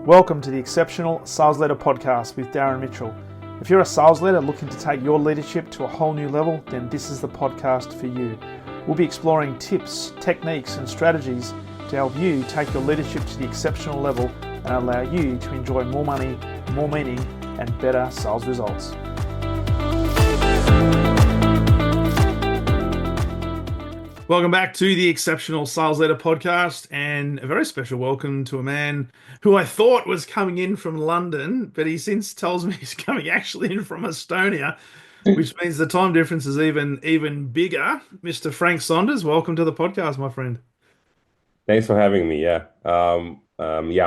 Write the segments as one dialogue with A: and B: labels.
A: Welcome to the Exceptional Sales Leader Podcast with Darren Mitchell. If you're a sales leader looking to take your leadership to a whole new level, then this is the podcast for you. We'll be exploring tips, techniques, and strategies to help you take your leadership to the exceptional level and allow you to enjoy more money, more meaning, and better sales results. Welcome back to the Exceptional Sales Leader Podcast, and a very special welcome to a man who I thought was coming in from London, but he since tells me he's coming actually in from Estonia, which means the time difference is even bigger. Mr. Frank Sondors, welcome to the podcast, my friend.
B: Thanks for having me. I'm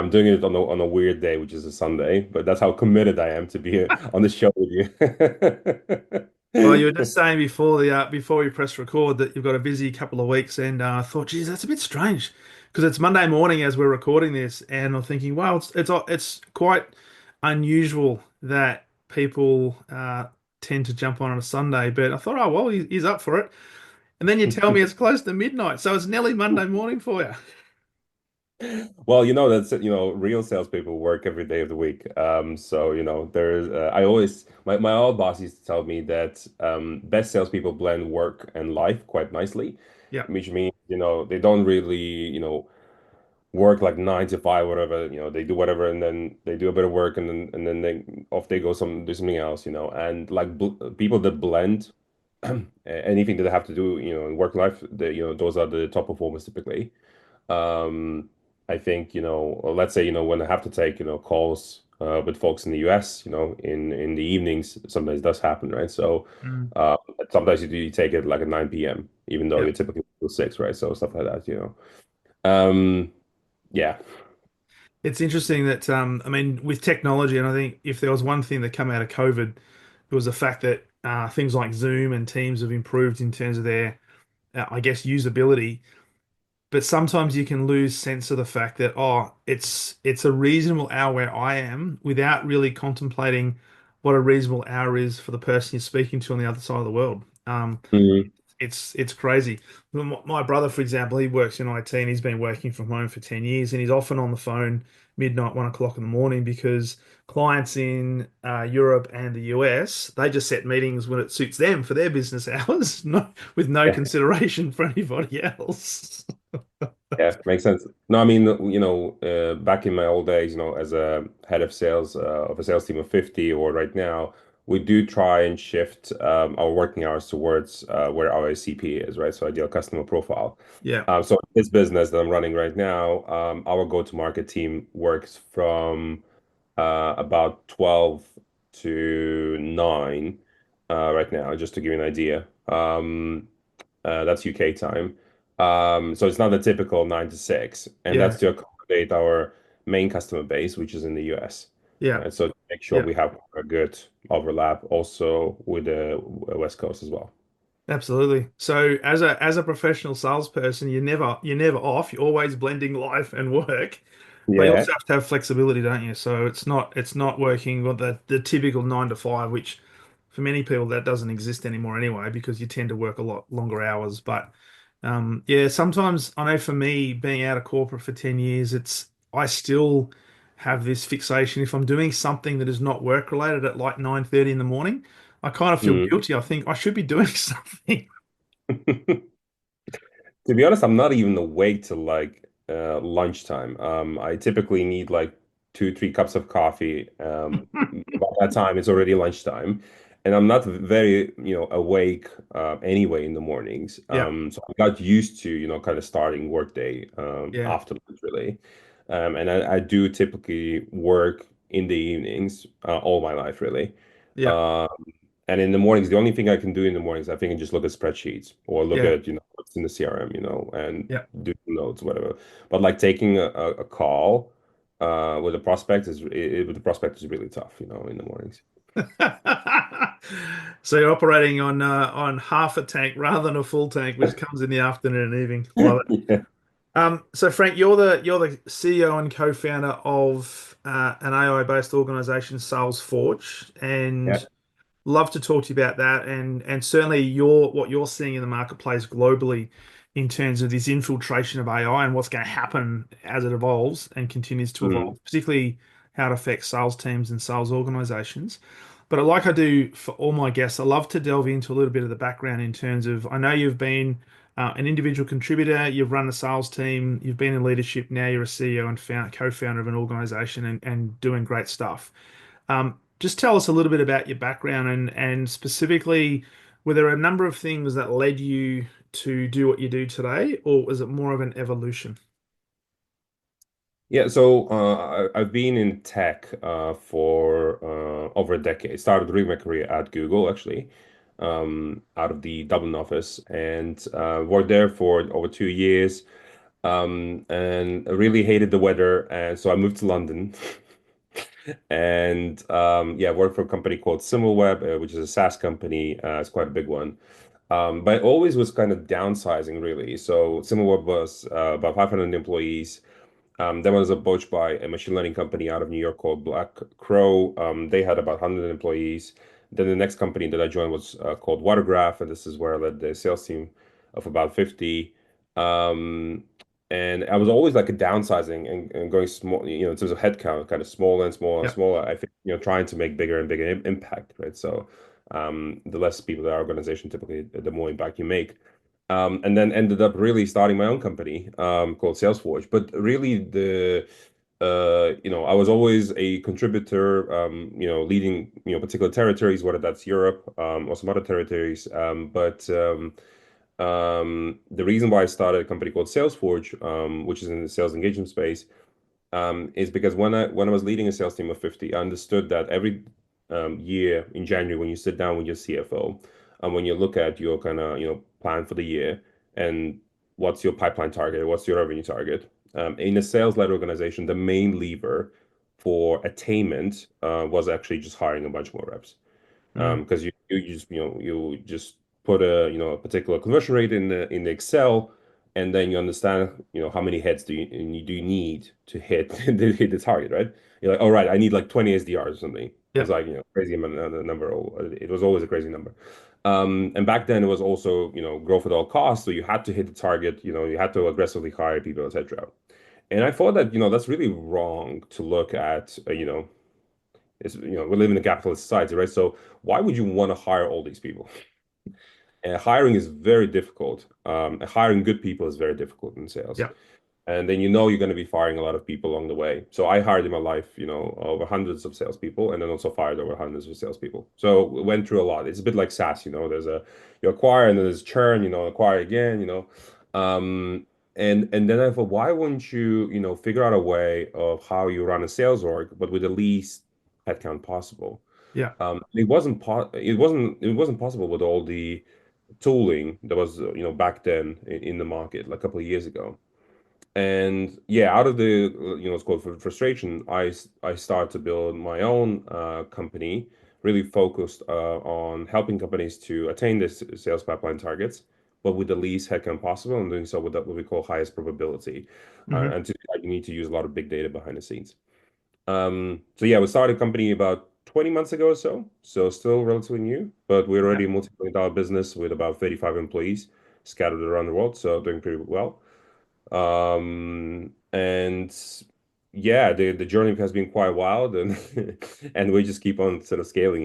B: doing it on a weird day, which is a Sunday, but that's how committed I am to be on the show with
A: Well, you were
B: you.
A: just saying before we press record that you've got a busy couple of weeks, and I thought, geez, that's a bit strange because it's Monday morning as we're recording this, and I'm thinking, well, it's quite unusual that people tend to jump on a Sunday. But I thought, oh well, he's up for it, and then you tell me it's close to midnight, so it's nearly Monday morning for you.
B: Well, real salespeople work every day of the week. There's I always my old boss used to tell me that best salespeople blend work and life quite nicely,
A: Yeah,
B: which means they don't really work like 9 to 5, whatever, they do whatever, and then they do a bit of work, and then they go do something else, and like people that blend anything that they have to do, in work life, those are the top performers typically. Um, I think, or let's say, when I have to take, calls with folks in the US, in the evenings, sometimes it does happen, right? So
A: mm,
B: uh, sometimes you take it like at 9 p.m., even though
A: yeah.
B: you're typically till 6, right? So stuff like that. Um, yeah.
A: It's interesting that I mean, with technology, and I think if there was one thing that came out of COVID, it was the fact that things like Zoom and Teams have improved in terms of their, I guess, usability. But sometimes you can lose sense of the fact that it's a reasonable hour where I am without really contemplating what a reasonable hour is for the person you're speaking to on the other side of the world.
B: Mhm.
A: It's crazy. My brother, for example, he works in IT and he's been working from home for 10 years, and he's often on the phone midnight, 1 o'clock in the morning because clients in Europe and the US, they just set meetings when it suits them for their business hours, with no
B: Yeah.
A: consideration for anybody else.
B: Yeah, makes sense. No, I mean, back in my old days, as a head of sales of a sales team of 50, or right now, we do try and shift our working hours towards where our CP is, right? So ideal customer profile.
A: Yeah,
B: So this business that I'm running right now, our go-to-market team works from about 12 to 9 right now, just to give you an idea. That's UK time. So it's not the typical 9 to 6, and
A: yeah,
B: that's to accommodate our main customer base, which is in the US.
A: yeah,
B: Right? So to make sure
A: yeah.
B: we have a good overlap also with the West Coast as well.
A: Absolutely. So as a professional salesperson, you're never off. You're always blending life and work, but you
B: Yeah.
A: also have to have flexibility, don't you? So it's not working with the typical 9 to 5, which for many people that doesn't exist anymore anyway, because you tend to work a lot longer hours. But yeah, sometimes I know for me, being out of corporate for 10 years, I still have this fixation. If I'm doing something that is not work related at like 9:30 in the morning, I kind of feel
B: Mm.
A: guilty. I think I should be doing something.
B: To be honest, I'm not even awake till like lunchtime. I typically need like 2, 3 cups of coffee. By that time, it's already lunchtime, and I'm not very, awake anyway in the mornings.
A: Yeah,
B: So I got used to, kind of starting workday
A: yeah,
B: after lunch, really. And I do typically work in the evenings all my life, really.
A: yeah,
B: Um, and in the mornings, the only thing I can do in the mornings, I think, is just look at spreadsheets or look
A: yeah,
B: at, what's in the CRM, and
A: yeah.
B: do notes, whatever. But like taking a call with a prospect with the prospect is really tough, in the mornings.
A: So you're operating on half a tank rather than a full tank, which comes in the afternoon and evening. Love it.
B: Yeah.
A: So Frank, you're the CEO and co-founder of an AI-based organization, Salesforge,
B: Yeah.
A: and love to talk to you about that, and certainly what you're seeing in the marketplace globally in terms of this infiltration of AI and what's going to happen as it evolves and continues to
B: Mm.
A: evolve, particularly how it affects sales teams and sales organizations. But like I do for all my guests, I love to delve into a little bit of the background in terms of I know you've been an individual contributor, you've run a sales team, you've been in leadership, now you're a CEO and co-founder of an organization and doing great stuff. Just tell us a little bit about your background and specifically, were there a number of things that led you to do what you do today, or was it more of an evolution?
B: Yeah, so I've been in tech for over a decade. Started really my career at Google, actually, out of the Dublin office, and worked there for over 2 years. And I really hated the weather, and so I moved to London. And yeah, worked for a company called Similarweb, which is a SaaS company. It's quite a big one. But it always was kind of downsizing, really. So Similarweb was about 500 employees. That was approached by a machine learning company out of New York called Black Crow. They had about 100 employees. Then the next company that I joined was called Watergraph, and this is where I led the sales team of about 50. Um, and I was always like a downsizing and going small, in terms of headcount, kind of smaller and smaller and
A: Yeah.
B: smaller. I think, trying to make bigger and bigger impact, right? So the less people in our organization, typically, the more impact you make. And then ended up really starting my own company called Salesforge. But really, I was always a contributor, leading, particular territories, whether that's Europe or some other territories. But the reason why I started a company called Salesforge, which is in the sales engagement space, is because when I was leading a sales team of 50, I understood that every year in January when you sit down with your CFO and when you look at your kind of plan for the year and what's your pipeline target, what's your revenue target, in a sales-led organization, the main lever for attainment was actually just hiring a bunch more reps.
A: Mm.
B: Because you just put a particular conversion rate in the Excel, and then you understand how many heads do you need to hit hit the target, right? You're like, all right, I need like 20 SDRs or something.
A: Yeah.
B: It's like crazy number. It was always a crazy number. And back then it was also growth at all costs, so you had to hit the target. You had to aggressively hire people, etc. And I thought that that's really wrong to look at. We live in a capitalist society, right? So why would you want to hire all these people? Hiring is very difficult. Hiring good people is very difficult in sales.
A: Yeah.
B: And then you're going to be firing a lot of people along the way. So I hired in my life, over hundreds of salespeople, and then also fired over hundreds of salespeople. So we went through a lot. It's a bit like SaaS, you acquire and then there's churn, acquire again. And then I thought, why wouldn't you, figure out a way of how you run a sales org, but with the least headcount possible?
A: Yeah.
B: It wasn't possible with all the tooling that was back then in the market like a couple of years ago. And yeah, out of the it's called frustration, I started to build my own company, really focused on helping companies to attain this sales pipeline targets, but with the least headcount possible, and doing so with what we call highest probability.
A: Hmm.
B: And to do that, you need to use a lot of big data behind the scenes. So yeah, we started a company about 20 months ago or so still relatively new, but we're
A: Yeah.
B: already a multi-million dollar business with about 35 employees scattered around the world, so doing pretty well. And yeah, the journey has been quite wild, and and we just keep on sort of scaling,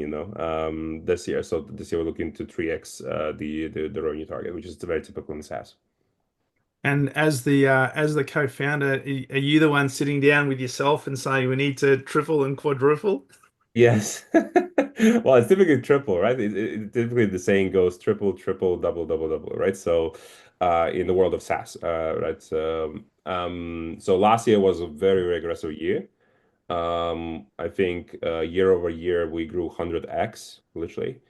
B: this year. So this year we're looking to 3x the revenue target, which is very typical in SaaS.
A: And as the co-founder, are you the one sitting down with yourself and saying we need to triple and quadruple?
B: Yes. Well, it's typically triple, right? Typically the saying goes triple, triple, double, double, double, right? So, in the world of SaaS, right? So last year was a very, very aggressive year. I think year over year we grew 100x, literally,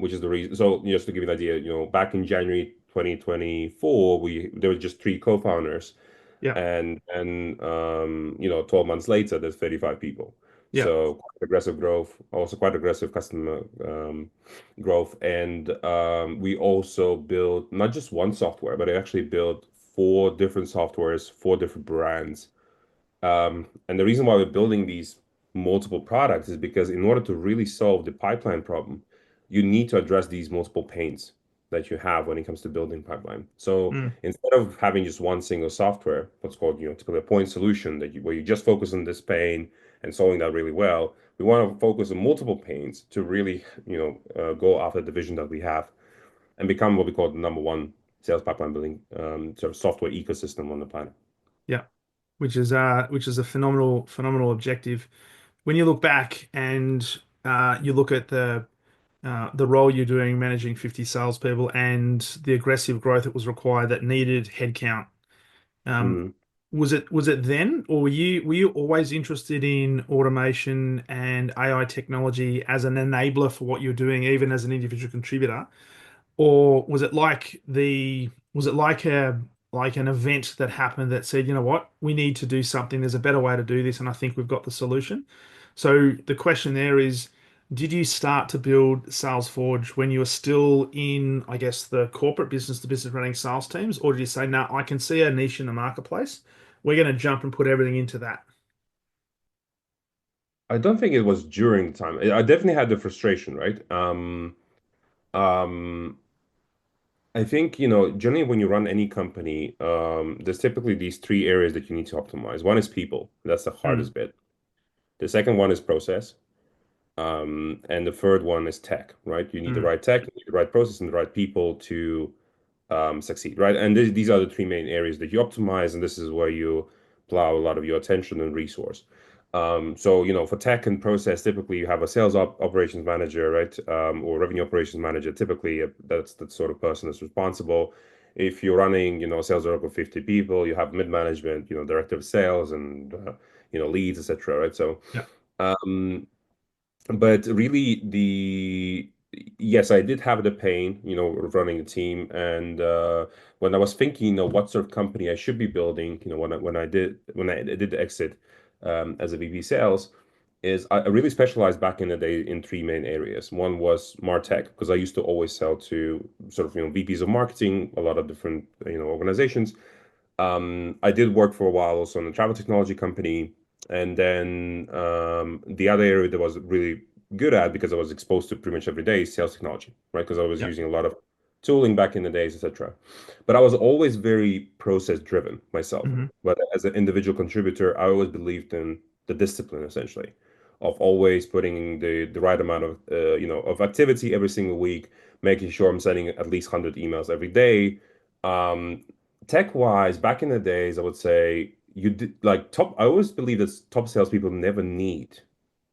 B: which is the reason. So just to give you an idea, back in January 2024, there were just three co-founders,
A: Yeah.
B: and 12 months later, there's 35 people.
A: Yeah.
B: So quite aggressive growth, also quite aggressive customer growth. And we also built not just one software, but I actually built four different softwares, four different brands. And the reason why we're building these multiple products is because in order to really solve the pipeline problem, you need to address these multiple pains. that you have when it comes to building pipeline. So
A: Mm.
B: instead of having just one single software, what's called, typically a point solution where you just focus on this pane and solving that really well, we want to focus on multiple panes to really, go after the vision that we have and become what we call the number one sales pipeline building sort of software ecosystem on the planet.
A: Yeah, which is a phenomenal objective. When you look back and you look at the role you're doing, managing 50 salespeople, and the aggressive growth that was required that needed headcount. Um,
B: Mhm.
A: was it then, or were you always interested in automation and AI technology as an enabler for what you're doing, even as an individual contributor? Or was it like a like an event that happened that said, you know what, we need to do something. There's a better way to do this, and I think we've got the solution. So the question there is, did you start to build Salesforge when you were still in, I guess, the corporate business, the business running sales teams, or did you say, no, I can see a niche in the marketplace. We're going to jump and put everything into that.
B: I don't think it was during the time. I definitely had the frustration, right? Um, I think, generally when you run any company, there's typically these three areas that you need to optimize. One is people. That's the
A: Mm,
B: hardest bit. The second one is process. And the third one is tech, right? You need the
A: mm,
B: right tech, you need the right process, and the right people to succeed, right? And these are the three main areas that you optimize, and this is where you plow a lot of your attention and resource. So, for tech and process, typically you have a sales operations manager, right? Or revenue operations manager. Typically, that's the sort of person that's responsible. If you're running, a sales org of 50 people, you have mid-management, director of sales and, leads, etc., right? So,
A: yeah.
B: um, but really, the yes, I did have the pain, of running a team. And when I was thinking, what sort of company I should be building, when I did the exit as a VP sales, is I really specialized back in the day in three main areas. One was MarTech, because I used to always sell to sort of, VPs of marketing, a lot of different, organizations. I did work for a while also in a travel technology company. And then the other area that I was really good at, because I was exposed to pretty much every day, is sales technology, right? Because I was
A: Yeah.
B: using a lot of tooling back in the days, etc. But I was always very process driven myself.
A: Hmm.
B: But as an individual contributor, I always believed in the discipline, essentially, of always putting the right amount of of activity every single week, making sure I'm sending at least 100 emails every day. Um, Tech wise, back in the days, I would say you did like top. I always believe that top salespeople never need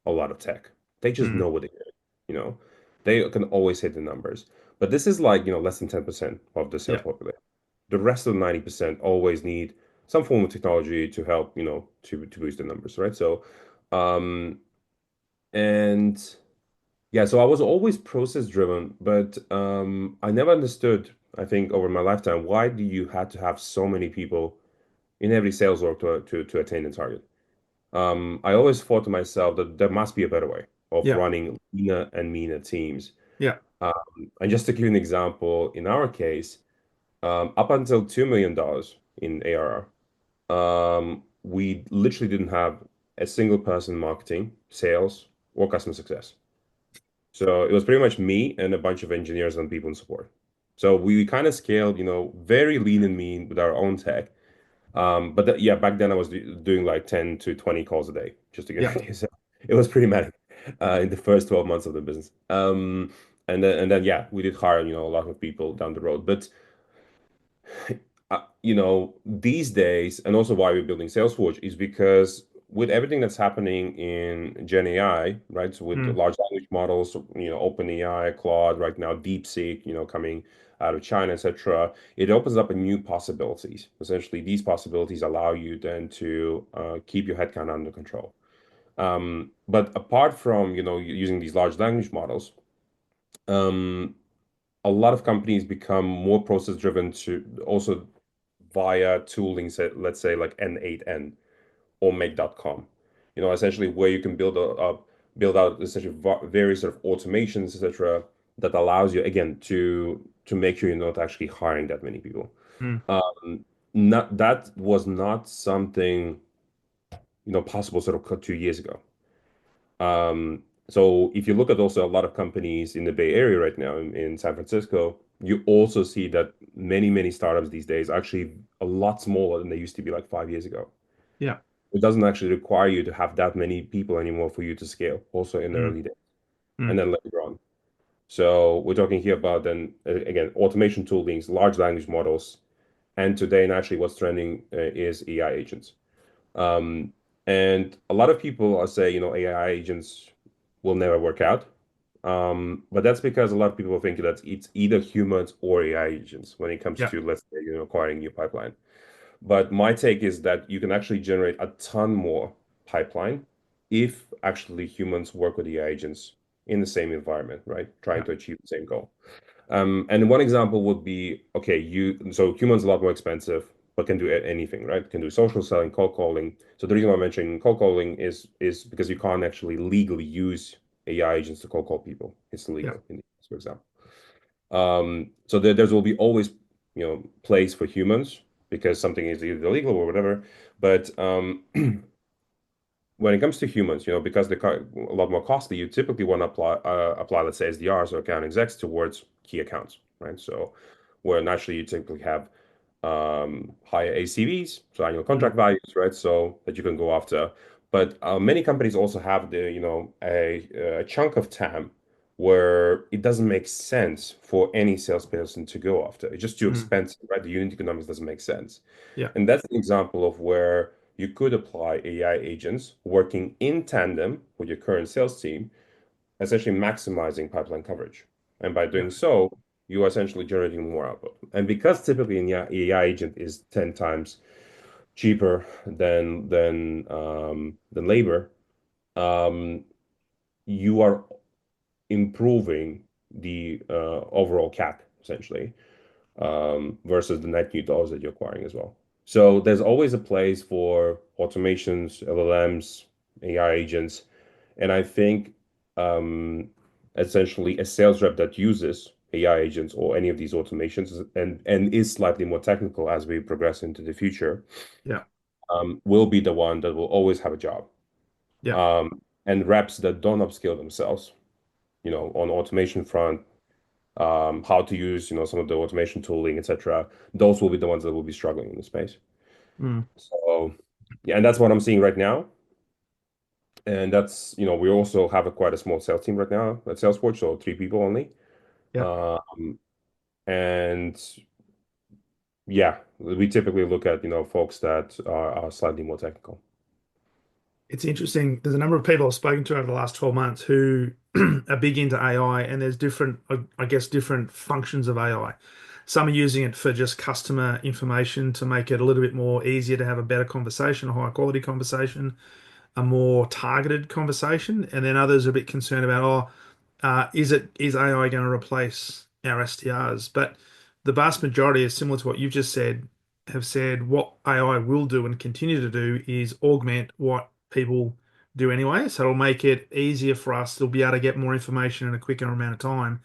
B: a lot of tech. They just
A: Mm,
B: know what they do. You know, they can always hit the numbers. But this is like, less than 10% of the sales
A: yeah.
B: population. The rest of the 90% always need some form of technology to help, to boost the numbers, right? So, um, and yeah, so I was always process driven, but I never understood, I think, over my lifetime, why do you have to have so many people in every sales org to attain the target? I always thought to myself that there must be a better way of
A: Yeah.
B: running leaner and meaner teams.
A: Yeah.
B: And just to give you an example, in our case, up until $2 million in ARR, we literally didn't have a single person in marketing, sales, or customer success. So it was pretty much me and a bunch of engineers and people in support. So we kind of scaled, very lean and mean with our own tech. But yeah, back then I was doing like 10 to 20 calls a day, just to give
A: Yeah.
B: you. So it was pretty manic in the first 12 months of the business. And then yeah, we did hire, a lot of people down the road. But these days, and also why we're building Salesforge is because with everything that's happening in Gen AI, right? So with the
A: Mm,
B: large language models, OpenAI, Claude, right now, DeepSeek, coming out of China, etc., it opens up a new possibilities. Essentially, these possibilities allow you then to keep your headcount under control. But apart from, using these large language models, um, a lot of companies become more process driven to also via tooling, let's say like N8N or make.com, essentially where you can build out essentially various sort of automations, etc., that allows you again to make sure you're not actually hiring that many people.
A: mm,
B: Um, Not that was not something possible sort of 2 years ago. So if you look at also a lot of companies in the Bay Area right now in San Francisco, you also see that many startups these days are actually a lot smaller than they used to be like 5 years ago.
A: Yeah.
B: It doesn't actually require you to have that many people anymore for you to scale, also in the
A: Mm,
B: early days and
A: mm,
B: then later on. So we're talking here about then again automation toolings, large language models, and today naturally what's trending is AI agents. Um, and a lot of people are say, AI agents will never work out. But that's because a lot of people think that it's either humans or AI agents when it comes
A: yeah.
B: to, let's say, acquiring new pipeline. But my take is that you can actually generate a ton more pipeline if actually humans work with the agents in the same environment, right? Trying
A: Yeah.
B: to achieve the same goal. And one example would be, okay, so humans are a lot more expensive, but can do anything, right? Can do social selling, cold calling. So the reason why I'm mentioning cold calling is because you can't actually legally use AI agents to cold call people. It's
A: Yeah.
B: illegal in the US, for example. So there's will be always, place for humans because something is either illegal or whatever. But when it comes to humans, because they're a lot more costly, you typically want to apply, let's say, SDRs or account execs towards key accounts, right? So where naturally you typically have higher ACVs, so annual
A: Mm,
B: contract values, right? So that you can go after. But many companies also have a chunk of TAM where it doesn't make sense for any salesperson to go after. It's just too
A: mm,
B: expensive, right? The unit economics doesn't make sense.
A: yeah.
B: And that's an example of where you could apply AI agents working in tandem with your current sales team, essentially maximizing pipeline coverage. And by
A: Yeah.
B: doing so, you are essentially generating more output. And because typically an AI agent is 10 times cheaper than labor, um, you are improving the overall CAC essentially versus the net new dollars that you're acquiring as well. So there's always a place for automations, LLMs, AI agents, and I think um, essentially a sales rep that uses AI agents or any of these automations and is slightly more technical as we progress into the future
A: Yeah.
B: will be the one that will always have a job.
A: Yeah.
B: And reps that don't upskill themselves, on automation front, how to use, some of the automation tooling, etc. Those will be the ones that will be struggling in the space.
A: Mm,
B: So, yeah, and that's what I'm seeing right now. And that's, we also have quite a small sales team right now at Salesforge, so 3 people only.
A: yeah.
B: Um, and yeah, we typically look at, folks that are slightly more technical.
A: It's interesting. There's a number of people I've spoken to over the last 12 months who are big into AI, and there's different, I guess, different functions of AI. Some are using it for just customer information to make it a little bit more easier to have a better conversation, a higher quality conversation, a more targeted conversation. And then others are a bit concerned about, is AI going to replace our SDRs? But the vast majority is similar to what you've just said, have said what AI will do and continue to do is augment what people do anyway. So it'll make it easier for us to be able to get more information in a quicker amount of time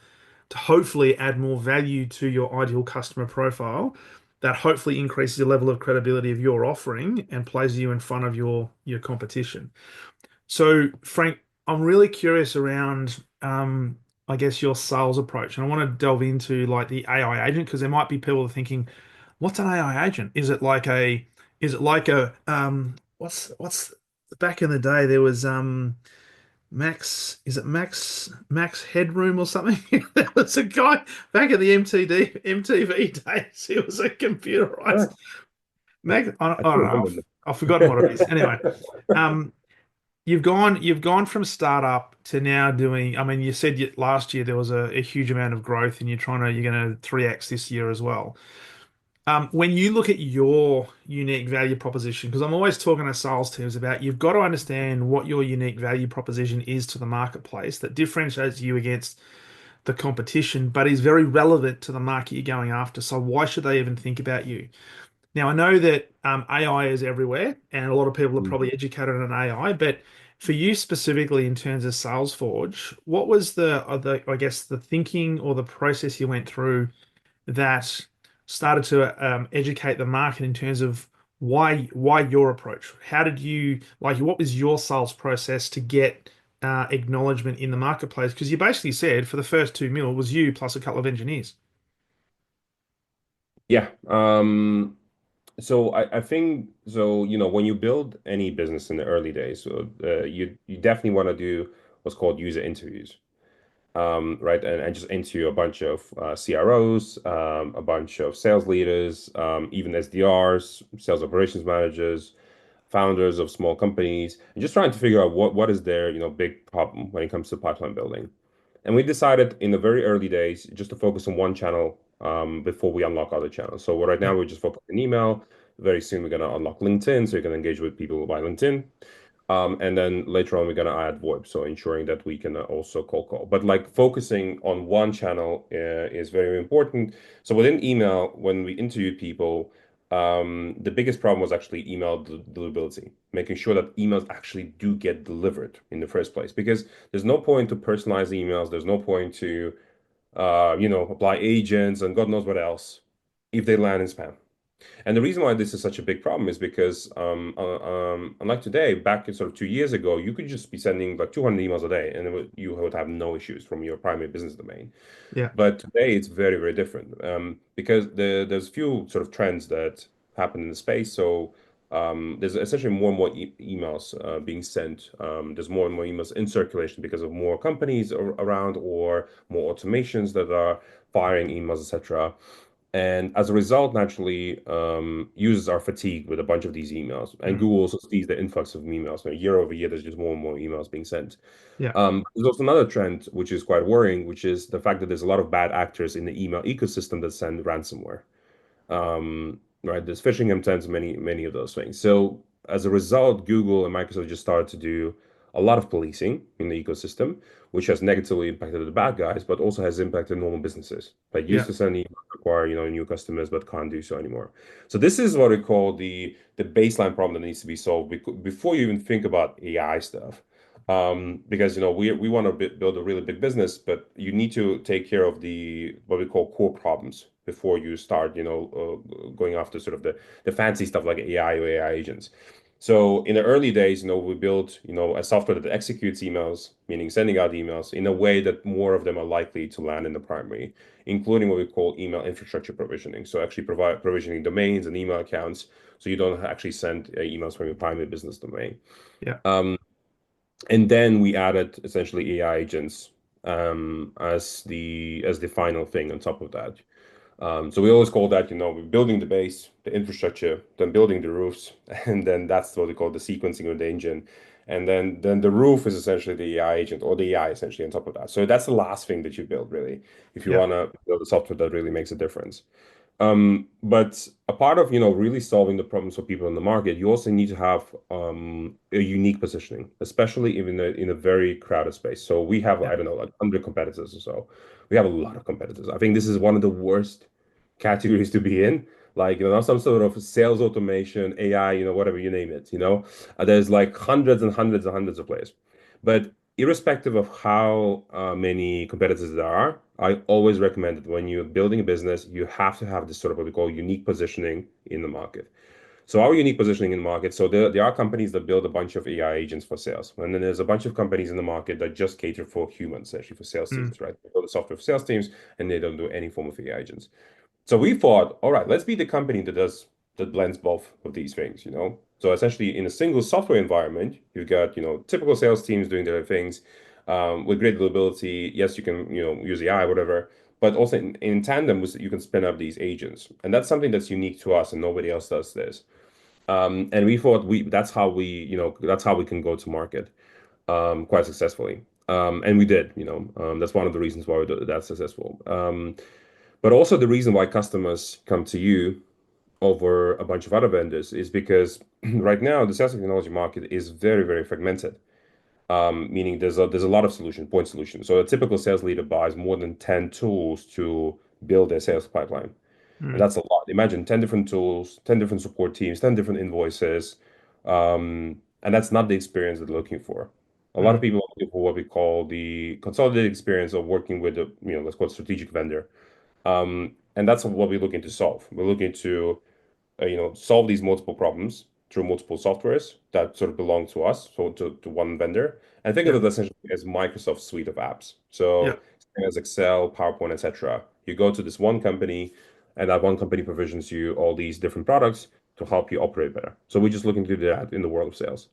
A: to hopefully add more value to your ideal customer profile that hopefully increases the level of credibility of your offering and places you in front of your competition. So, Frank, I'm really curious around, I guess, your sales approach, and I want to delve into like the AI agent because there might be people thinking, "What's an AI agent? Is it like a, what's back in the day there was Max Headroom or something? There was a guy back in the MTV days. He was a
B: Yeah,
A: computerized Max. I
B: I
A: don't
B: do
A: know.
B: remember
A: I've forgotten what it is.
B: that.
A: Anyway. Um, you've gone from startup to now doing, I mean, you said last year there was a huge amount of growth and you're going to 3x this year as well. When you look at your unique value proposition, because I'm always talking to sales teams about you've got to understand what your unique value proposition is to the marketplace that differentiates you against the competition, but is very relevant to the market you're going after. So why should they even think about you? Now, I know that AI is everywhere, and a lot of people are probably
B: Mhm.
A: educated on AI, but for you specifically in terms of Salesforge, what was I guess, the thinking or the process you went through that started to educate the market in terms of why your approach? How did you like? What was your sales process to get acknowledgement in the marketplace? Because you basically said for the first 2 mil was you plus a couple of engineers.
B: Yeah. So I think so, when you build any business in the early days, so you definitely want to do what's called user interviews. Right? And just into a bunch of CROs, a bunch of sales leaders, even SDRs, sales operations managers, founders of small companies, and just trying to figure out what is their, big problem when it comes to pipeline building. And we decided in the very early days just to focus on one channel before we unlock other channels. So right now
A: Yeah.
B: we're just focused on email. Very soon we're going to unlock LinkedIn, so you can engage with people by LinkedIn. And then later on, we're gonna add VoIP, so ensuring that we can also cold call. But like focusing on one channel is very important. So within email, when we interviewed people, the biggest problem was actually email deliverability, making sure that emails actually do get delivered in the first place. Because there's no point to personalize emails. There's no point to apply agents and God knows what else if they land in spam. And the reason why this is such a big problem is because, unlike today, back in sort of 2 years ago, you could just be sending like 200 emails a day, and you would have no issues from your primary business domain.
A: Yeah.
B: But today, it's very, very different because there's few sort of trends that happen in the space. So there's essentially more and more emails being sent. There's more and more emails in circulation because of more companies around or more automations that are firing emails, etc. And as a result, naturally, users are fatigued with a bunch of these emails. And
A: Mm.
B: Google also sees the influx of emails. So year over year, there's just more and more emails being sent.
A: Yeah.
B: There's also another trend, which is quite worrying, which is the fact that there's a lot of bad actors in the email ecosystem that send ransomware. Right, there's phishing intents, many of those things. So as a result, Google and Microsoft just started to do a lot of policing in the ecosystem, which has negatively impacted the bad guys, but also has impacted normal businesses that used
A: Yeah.
B: to send emails, acquire, new customers, but can't do so anymore. So this is what we call the baseline problem that needs to be solved before you even think about AI stuff. Because we want to build a really big business, but you need to take care of the what we call core problems before you start, going after sort of the fancy stuff like AI or AI agents. So in the early days, we built, a software that executes emails, meaning sending out emails in a way that more of them are likely to land in the primary, including what we call email infrastructure provisioning. So actually provide provisioning domains and email accounts, so you don't actually send emails from your primary business domain.
A: Yeah.
B: Um, and then we added essentially AI agents as the final thing on top of that. So we always call that, we're building the base, the infrastructure, then building the roofs, and then that's what we call the sequencing of the engine. And then the roof is essentially the AI agent or the AI essentially on top of that. So that's the last thing that you build really, if you
A: Yeah.
B: want to build a software that really makes a difference. But a part of, really solving the problems for people in the market, you also need to have a unique positioning, especially even in a very crowded space. So we have,
A: Yeah.
B: I don't know, like 100 competitors or so. We have a lot of competitors. I think this is one of the worst categories to be in. Like, some sort of sales automation, AI, whatever you name it, there's like hundreds and hundreds and hundreds of players. But irrespective of how many competitors there are, I always recommend that when you're building a business, you have to have this sort of what we call unique positioning in the market. So our unique positioning in the market, so there are companies that build a bunch of AI agents for sales. And then there's a bunch of companies in the market that just cater for humans, actually for sales
A: Mm.
B: teams, right? They build the software for sales teams and they don't do any form of AI agents. So we thought, all right, let's be the company that blends both of these things. So essentially, in a single software environment, you've got typical sales teams doing their things with great availability. Yes, you can use AI, whatever, but also in tandem, you can spin up these agents, and that's something that's unique to us, and nobody else does this. And we thought that's how we can go to market quite successfully. And we did. That's one of the reasons why we did that successful. But also the reason why customers come to you over a bunch of other vendors is because right now the sales technology market is very, very fragmented. Meaning there's a lot of point solutions. So a typical sales leader buys more than 10 tools to build their sales pipeline. And
A: Mm.
B: that's a lot. Imagine 10 different tools, 10 different support teams, 10 different invoices. And that's not the experience that they're looking for. A lot of
A: Mm.
B: people are looking for what we call the consolidated experience of working with a, let's call it strategic vendor. And that's what we're looking to solve. We're looking to, solve these multiple problems through multiple softwares that sort of belong to us, so to one vendor. And think of
A: Yeah.
B: it essentially as Microsoft suite of apps.
A: Yeah.
B: So same as Excel, PowerPoint, etc. You go to this one company, and that one company provisions you all these different products to help you operate better. So we're just looking to do that in the world of sales.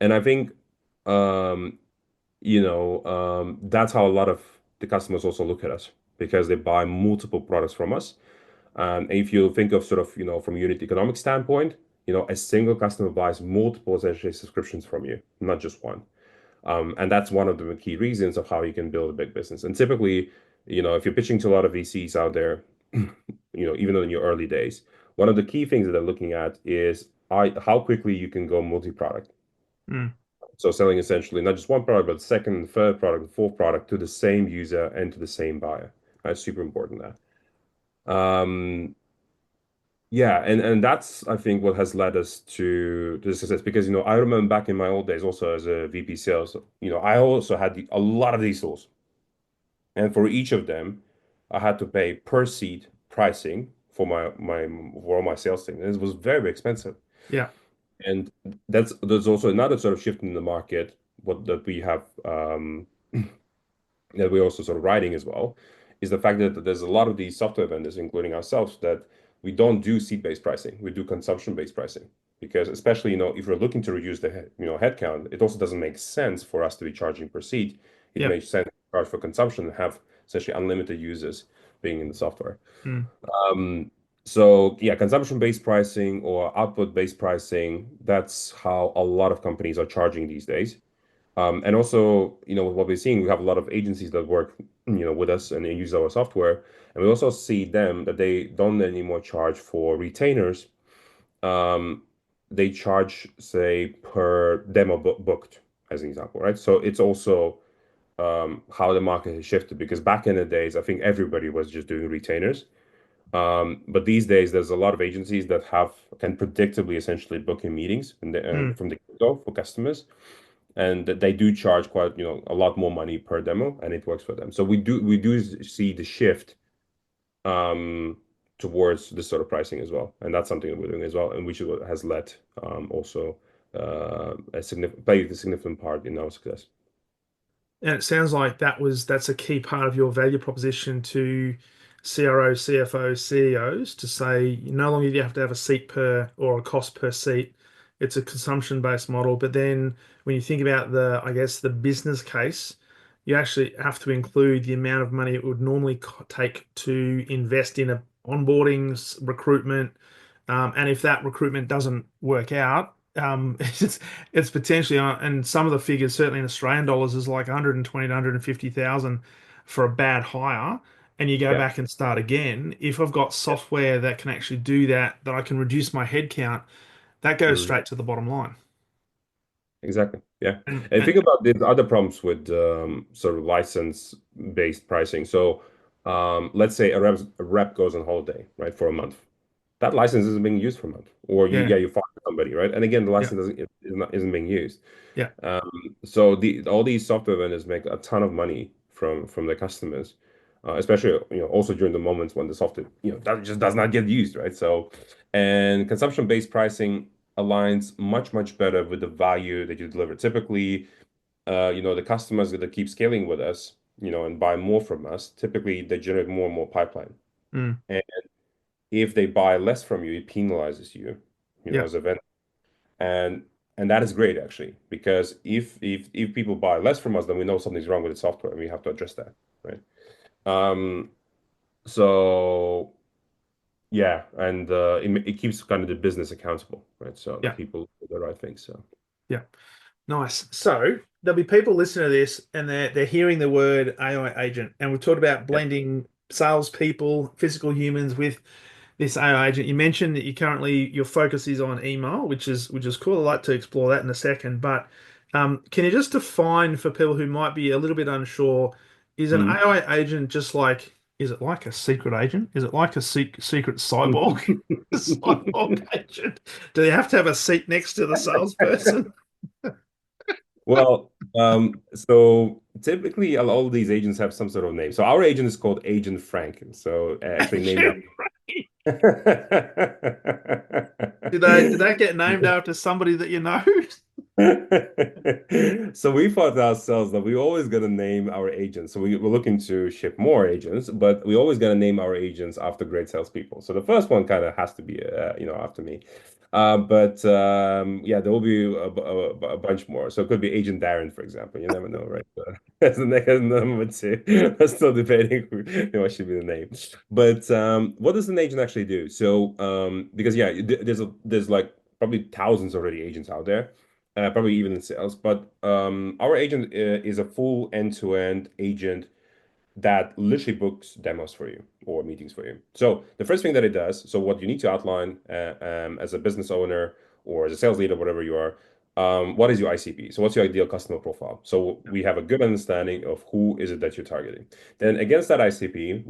B: And I think, um, that's how a lot of the customers also look at us because they buy multiple products from us. And if you think of sort of, from a unit economic standpoint, a single customer buys multiple essentially subscriptions from you, not just one. And that's one of the key reasons of how you can build a big business. And typically, if you're pitching to a lot of VCs out there, even in your early days, one of the key things that they're looking at is how quickly you can go multi-product.
A: Mm.
B: So selling essentially not just one product, but second, third product, fourth product to the same user and to the same buyer. That's super important there. Yeah, and that's I think what has led us to the success because I remember back in my old days also as a VP sales, I also had a lot of these tools, and for each of them, I had to pay per seat pricing for for all my sales team, and it was very expensive.
A: Yeah.
B: And there's also another sort of shift in the market what that we have that we're also sort of riding as well, is the fact that there's a lot of these software vendors, including ourselves, that we don't do seat-based pricing. We do consumption-based pricing because especially, if we're looking to reduce the headcount, it also doesn't make sense for us to be charging per seat. It
A: Yeah.
B: makes sense to charge for consumption and have essentially unlimited users being in the software.
A: Mm.
B: Um, so yeah, consumption-based pricing or output-based pricing, that's how a lot of companies are charging these days. And also, what we're seeing, we have a lot of agencies that work, with us and they use our software. And we also see them that they don't anymore charge for retainers. Um, they charge, say, per demo booked, as an example, right? So it's also how the market has shifted because back in the days, I think everybody was just doing retainers. But these days, there's a lot of agencies that can predictably essentially book in meetings
A: Mm.
B: from the get-go for customers and they do charge quite a lot more money per demo and it works for them, so we do see the shift um towards this sort of pricing as well, and that's something that we're doing as well, and which is what has led also a significant played a significant part in our success.
A: And it sounds like that's a key part of your value proposition to CROs, CFOs, CEOs to say no longer do you have to have a seat per or a cost per seat. It's a consumption-based model. But then when you think about I guess, the business case, you actually have to include the amount of money it would normally take to invest in a onboarding, recruitment, and if that recruitment doesn't work out, it's potentially, and some of the figures, certainly in Australian dollars, is like 120 to 150,000 for a bad hire. And you go
B: Yeah,
A: back and start again. If I've got
B: yeah.
A: software that can actually do that, that I can reduce my headcount, that goes
B: Mhm.
A: straight to the bottom line.
B: Exactly. Yeah.
A: And,
B: And
A: and
B: think about the other problems with sort of license-based pricing. So let's say a rep goes on holiday, right, for a month. That license isn't being used for a month. Or
A: yeah,
B: you fire somebody, right? And again, the
A: yeah,
B: license isn't being used.
A: yeah.
B: So all these software vendors make a ton of money from their customers, especially also during the moments when the software that just does not get used, right? So, and consumption-based pricing aligns much better with the value that you deliver. Typically, the customers that keep scaling with us, and buy more from us, typically they generate more and more pipeline.
A: Mm,
B: And if they buy less from you, it penalizes you,
A: yeah,
B: as a vendor. And that is great actually, because if people buy less from us, then we know something's wrong with the software and we have to address that, right? Um, so yeah, and it keeps kind of the business accountable, right? So that
A: yeah,
B: people do the right thing. So
A: yeah. Nice. So there'll be people listening to this and they're hearing the word AI agent. And we've talked about
B: yeah.
A: blending salespeople, physical humans with this AI agent. You mentioned that your focus is on email, which is cool. I'd like to explore that in a second. But can you just define for people who might be a little bit unsure, is an
B: Mhm.
A: AI agent just like, is it like a secret agent? Is it like a secret cyborg? A cyborg agent? Do they have to have a seat next to the salesperson?
B: Well, so typically all of these agents have some sort of name. So our agent is called Agent Frank. So actually named
A: Agent
B: after
A: Did they get named after somebody that you know?
B: So we thought to ourselves that we always gonna name our agents. So we're looking to ship more agents, but we always gonna name our agents after great salespeople. So the first one kind of has to be, after me. But yeah, there will be a bunch more. So it could be Agent Darren, for example. You never know, right? That's the next number two. I'm still debating what should be the name. But what does an agent actually do? So because yeah, there's like probably thousands already agents out there, probably even in sales. But our agent is a full end-to-end agent that literally books demos for you or meetings for you. So the first thing that it does, so what you need to outline as a business owner or as a sales leader, whatever you are, what is your ICP? So what's your ideal customer profile? So we have a good understanding of who is it that you're targeting. Then against that ICP,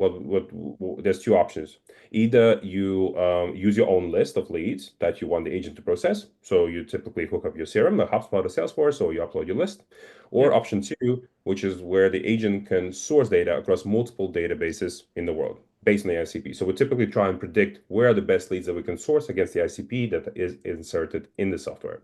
B: there's two options. Either you use your own list of leads that you want the agent to process. So you typically hook up your CRM, a HubSpot, or Salesforce, or you upload your list. Or
A: Yep.
B: option two, which is where the agent can source data across multiple databases in the world based on the ICP. So we typically try and predict where are the best leads that we can source against the ICP that is inserted in the software.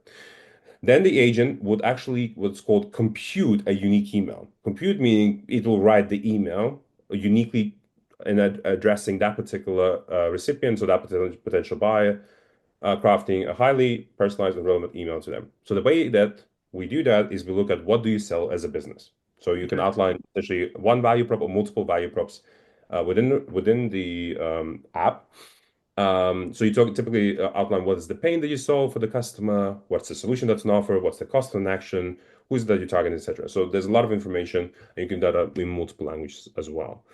B: Then the agent would actually what's called compute a unique email. Compute meaning it will write the email uniquely and addressing that particular recipient, so that potential buyer, crafting a highly personalized and relevant email to them. So the way that we do that is we look at what do you sell as a business. So you can
A: Okay.
B: outline essentially one value prop or multiple value props within the app. So you typically outline what is the pain that you solve for the customer, what's the solution that's an offer, what's the cost of an action, who's that you're targeting, etc. So there's a lot of information, and you can do that in multiple languages as well.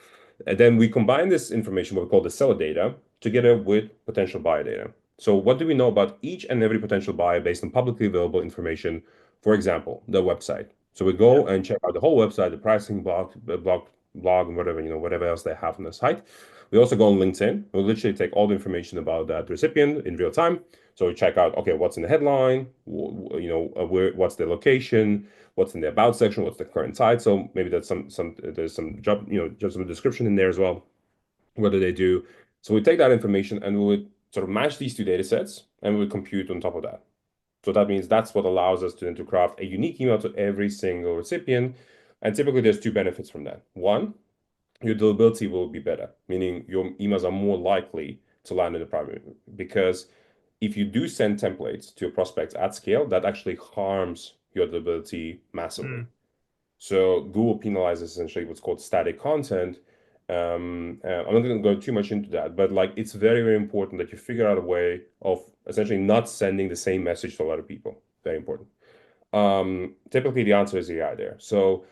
B: And then we combine this information, what we call the seller data, together with potential buyer data. So what do we know about each and every potential buyer based on publicly available information? For example, the website. So we
A: Yep.
B: go and check out the whole website, the pricing blog, and whatever, whatever else they have on the site. We also go on LinkedIn. We literally take all the information about that recipient in real time. So we check out, okay, what's in the headline, what's the location, what's in the about section, what's the current site. So maybe that's there's some job, just some description in there as well. What do they do? So we take that information and we would sort of match these two data sets and we would compute on top of that. So that means that's what allows us to then to craft a unique email to every single recipient. And typically there's two benefits from that. One, your deliverability will be better, meaning your emails are more likely to land in the primary. Because if you do send templates to your prospects at scale, that actually harms your deliverability massively.
A: Mm.
B: So Google penalizes essentially what's called static content. I'm not going to go too much into that, but like it's very, very important that you figure out a way of essentially not sending the same message to a lot of people. Very important. Typically, the answer is AI there. So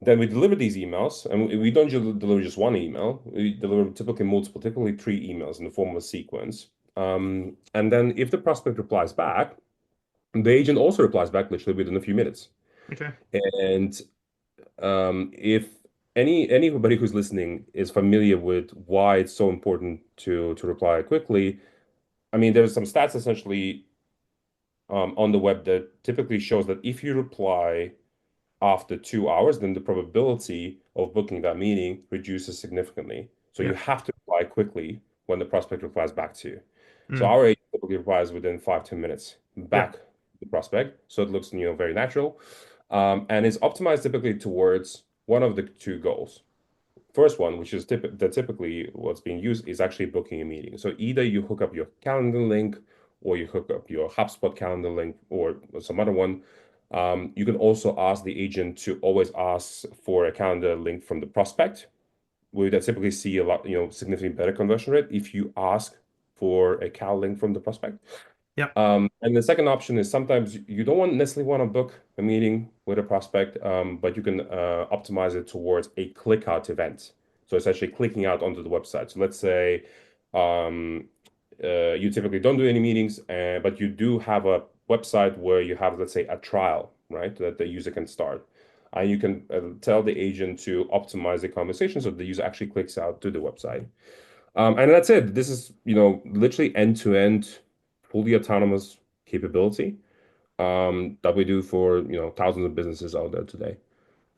B: then we deliver these emails, and we don't deliver just one email. We deliver typically multiple, typically three emails in the form of a sequence. And then if the prospect replies back, the agent also replies back literally within a few minutes.
A: Okay.
B: And if anybody who's listening is familiar with why it's so important to reply quickly, I mean, there's some stats essentially on the web that typically shows that if you reply after 2 hours, then the probability of booking that meeting reduces significantly. So you
A: Yep.
B: have to reply quickly when the prospect replies back to you. So
A: Mm.
B: our agent typically replies within 5-10 minutes back
A: Yep.
B: to the prospect. So it looks, very natural. And it's optimized typically towards one of the two goals. First one, which is typically what's being used, is actually booking a meeting. So either you hook up your calendar link or you hook up your HubSpot calendar link or some other one. You can also ask the agent to always ask for a calendar link from the prospect. We would typically see a lot, significantly better conversion rate if you ask for a cal link from the prospect.
A: Yep.
B: And the second option is sometimes you don't necessarily want to book a meeting with a prospect, but you can optimize it towards a click out event. So it's actually clicking out onto the website. So let's say um, you typically don't do any meetings, but you do have a website where you have, let's say, a trial, right, that the user can start. And you can tell the agent to optimize the conversation so the user actually clicks out to the website. And that's it. This is, literally end-to-end, fully autonomous capability that we do for, thousands of businesses out there today.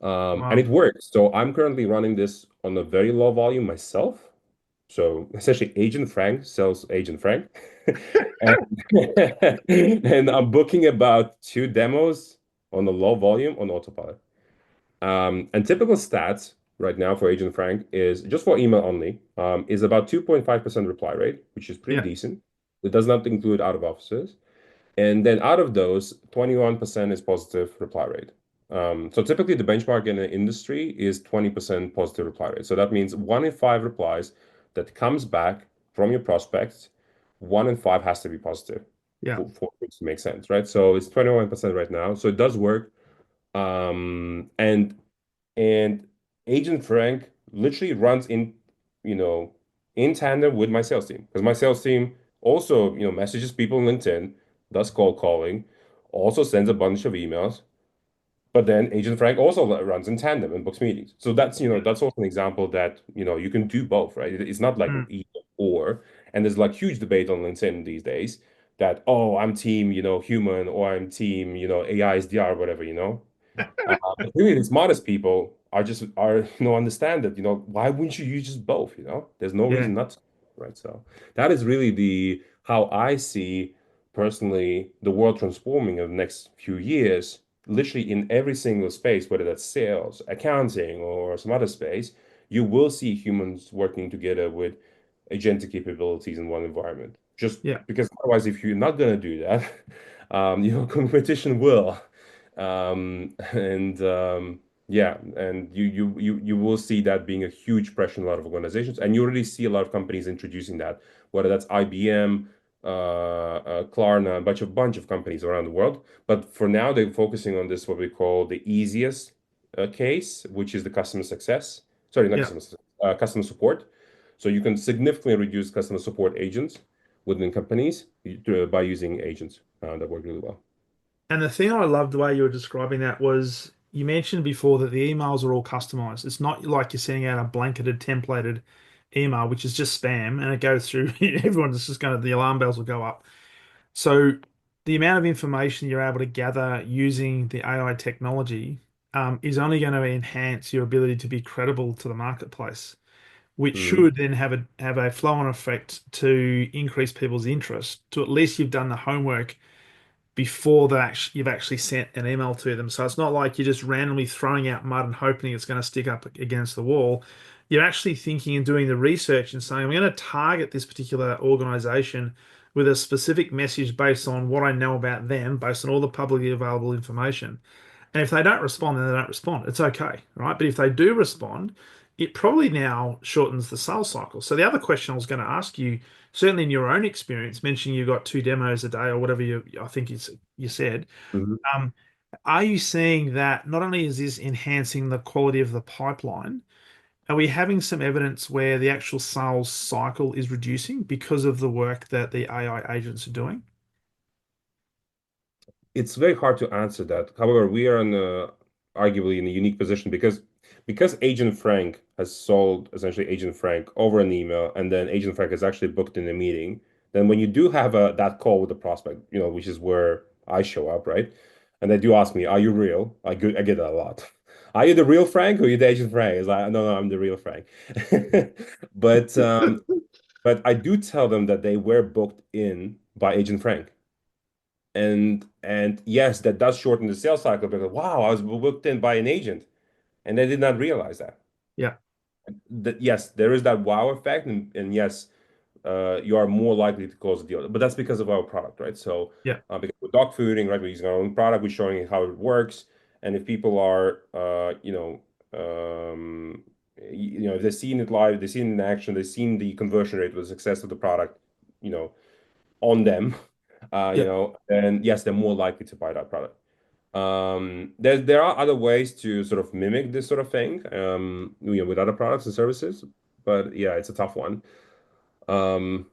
B: And
A: Wow.
B: it works. So I'm currently running this on a very low volume myself. So essentially, Agent Frank sells Agent Frank. And, and I'm booking about 2 demos on a low volume on autopilot. And typical stats right now for Agent Frank is just for email only, is about 2.5% reply rate, which is pretty
A: Yeah.
B: decent. It does not include out of offices. And then out of those, 21% is positive reply rate. So typically the benchmark in the industry is 20% positive reply rate. So that means 1 in 5 replies that comes back from your prospects, 1 in 5 has to be positive
A: Yeah.
B: for it to make sense, right? So it's 21% right now. So it does work. And Agent Frank literally runs in, you know, in tandem with my sales team because my sales team also, messages people on LinkedIn, does cold calling, also sends a bunch of emails. But then Agent Frank also runs in tandem and books meetings. So
A: Yeah.
B: that's also an example that, you can do both, right? It's not like
A: Mm.
B: either or. And there's like huge debate on LinkedIn these days that, oh, I'm team, human, or I'm team, AI SDR, whatever, but really, the smartest people understand that, why wouldn't you use just both, There's no
A: Yeah.
B: reason not to, right? So that is really the how I see personally the world transforming in the next few years, literally in every single space, whether that's sales, accounting, or some other space, you will see humans working together with agentic capabilities in one environment. Just
A: Yeah.
B: because otherwise, if you're not going to do that, competition will. And yeah, and you will see that being a huge pressure on a lot of organizations, and you already see a lot of companies introducing that, whether that's IBM, Klarna, a bunch of companies around the world. But for now, they're focusing on this what we call the easiest case, which is the customer success. Sorry, not
A: Yeah.
B: customer success, customer support. So you can significantly reduce customer support agents within companies by using agents that work really well.
A: And the thing I loved the way you were describing that was you mentioned before that the emails are all customized. It's not like you're sending out a blanketed, templated email, which is just spam and it goes through. Everyone's just going to, the alarm bells will go up. So the amount of information you're able to gather using the AI technology is only going to enhance your ability to be credible to the marketplace, which
B: Mhm.
A: should then have a flow-on effect to increase people's interest. To at least you've done the homework before you've actually sent an email to them. So it's not like you're just randomly throwing out mud and hoping it's going to stick up against the wall. You're actually thinking and doing the research and saying, I'm going to target this particular organization with a specific message based on what I know about them, based on all the publicly available information. And if they don't respond, then they don't respond. It's okay, right? But if they do respond, it probably now shortens the sales cycle. So the other question I was going to ask you, certainly in your own experience, mentioning you've got 2 demos a day or whatever I think you said,
B: Mhm.
A: um, are you seeing that not only is this enhancing the quality of the pipeline, are we having some evidence where the actual sales cycle is reducing because of the work that the AI agents are doing?
B: It's very hard to answer that. However, we are arguably in a unique position because Agent Frank has sold essentially Agent Frank over an email, and then Agent Frank is actually booked in a meeting. Then when you do have that call with the prospect, which is where I show up, right? And they do ask me, "Are you real?" I get that a lot. Are you the real Frank or are you the Agent Frank? It's like, no, no, I'm the real Frank. But but I do tell them that they were booked in by Agent Frank. And yes, that does shorten the sales cycle because wow, I was booked in by an agent, and they did not realize that.
A: Yeah,
B: That yes, there is that wow effect, and yes, you are more likely to close the deal. But that's because of our product, right? So
A: yeah,
B: because we're dog fooding, right? We're using our own product, we're showing how it works, and if people are, if they've seen it live, they've seen it in action, they've seen the conversion rate, the success of the product, you know, on them,
A: yeah,
B: then yes, they're more likely to buy that product. There are other ways to sort of mimic this sort of thing, with other products and services, but yeah, it's a tough one. Um,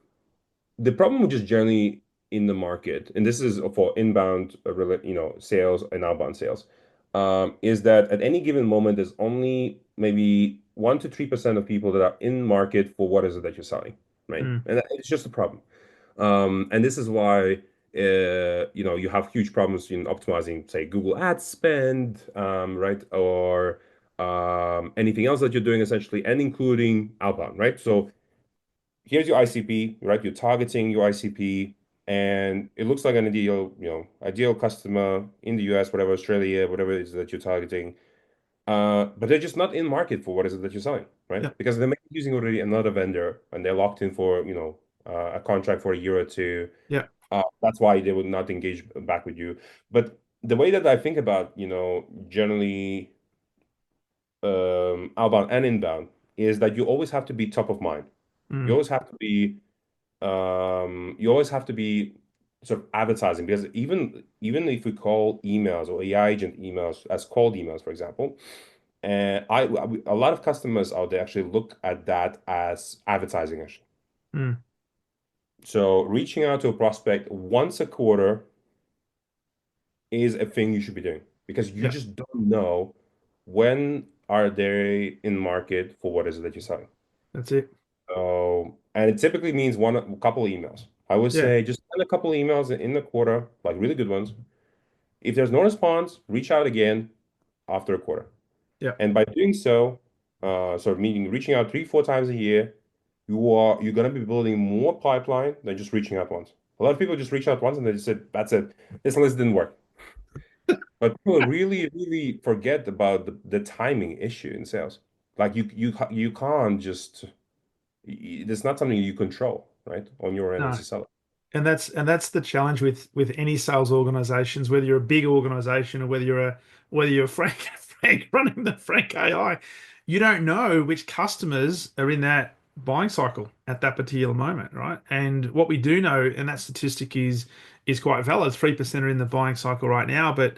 B: the problem with just generally in the market, and this is for inbound, sales and outbound sales, is that at any given moment, there's only maybe 1 to 3% of people that are in market for what is it that you're selling, right?
A: mm,
B: And it's just a problem. And this is why you have huge problems in optimizing, say, Google Ads spend, right, or anything else that you're doing essentially, and including outbound, right? So here's your ICP, right? You're targeting your ICP, and it looks like an ideal, ideal customer in the US, whatever, Australia, whatever it is that you're targeting. But they're just not in market for what is it that you're selling, right?
A: Yeah.
B: Because they may be using already another vendor and they're locked in for, a contract for a year or two.
A: Yeah.
B: That's why they would not engage back with you. But the way that I think about, generally outbound and inbound is that you always have to be top of mind. You
A: Mm,
B: always have to be you always have to be sort of advertising because even if we call emails or AI agent emails as cold emails, for example, and a lot of customers out there actually look at that as advertising actually.
A: mm,
B: So reaching out to a prospect once a quarter is a thing you should be doing because you
A: yeah.
B: just don't know when are they in market for what is it that you're selling.
A: That's it.
B: So, and it typically means a couple of emails. I would
A: Yeah.
B: say just send a couple of emails in the quarter, like really good ones. If there's no response, reach out again after a quarter.
A: Yeah.
B: And by doing so, sort of meaning reaching out 3, 4 times a year, you're gonna be building more pipeline than just reaching out once. A lot of people just reach out once and they just said, that's it. This list didn't work. But people really, really forget about the timing issue in sales. Like you can't just it's not something you control, right? On your end as
A: No.
B: a seller.
A: And that's the challenge with any sales organizations, whether you're a big organization or whether you're Frank Frank running the Frank AI, you don't know which customers are in that buying cycle at that particular moment, right? And what we do know, and that statistic is quite valid, 3% are in the buying cycle right now. But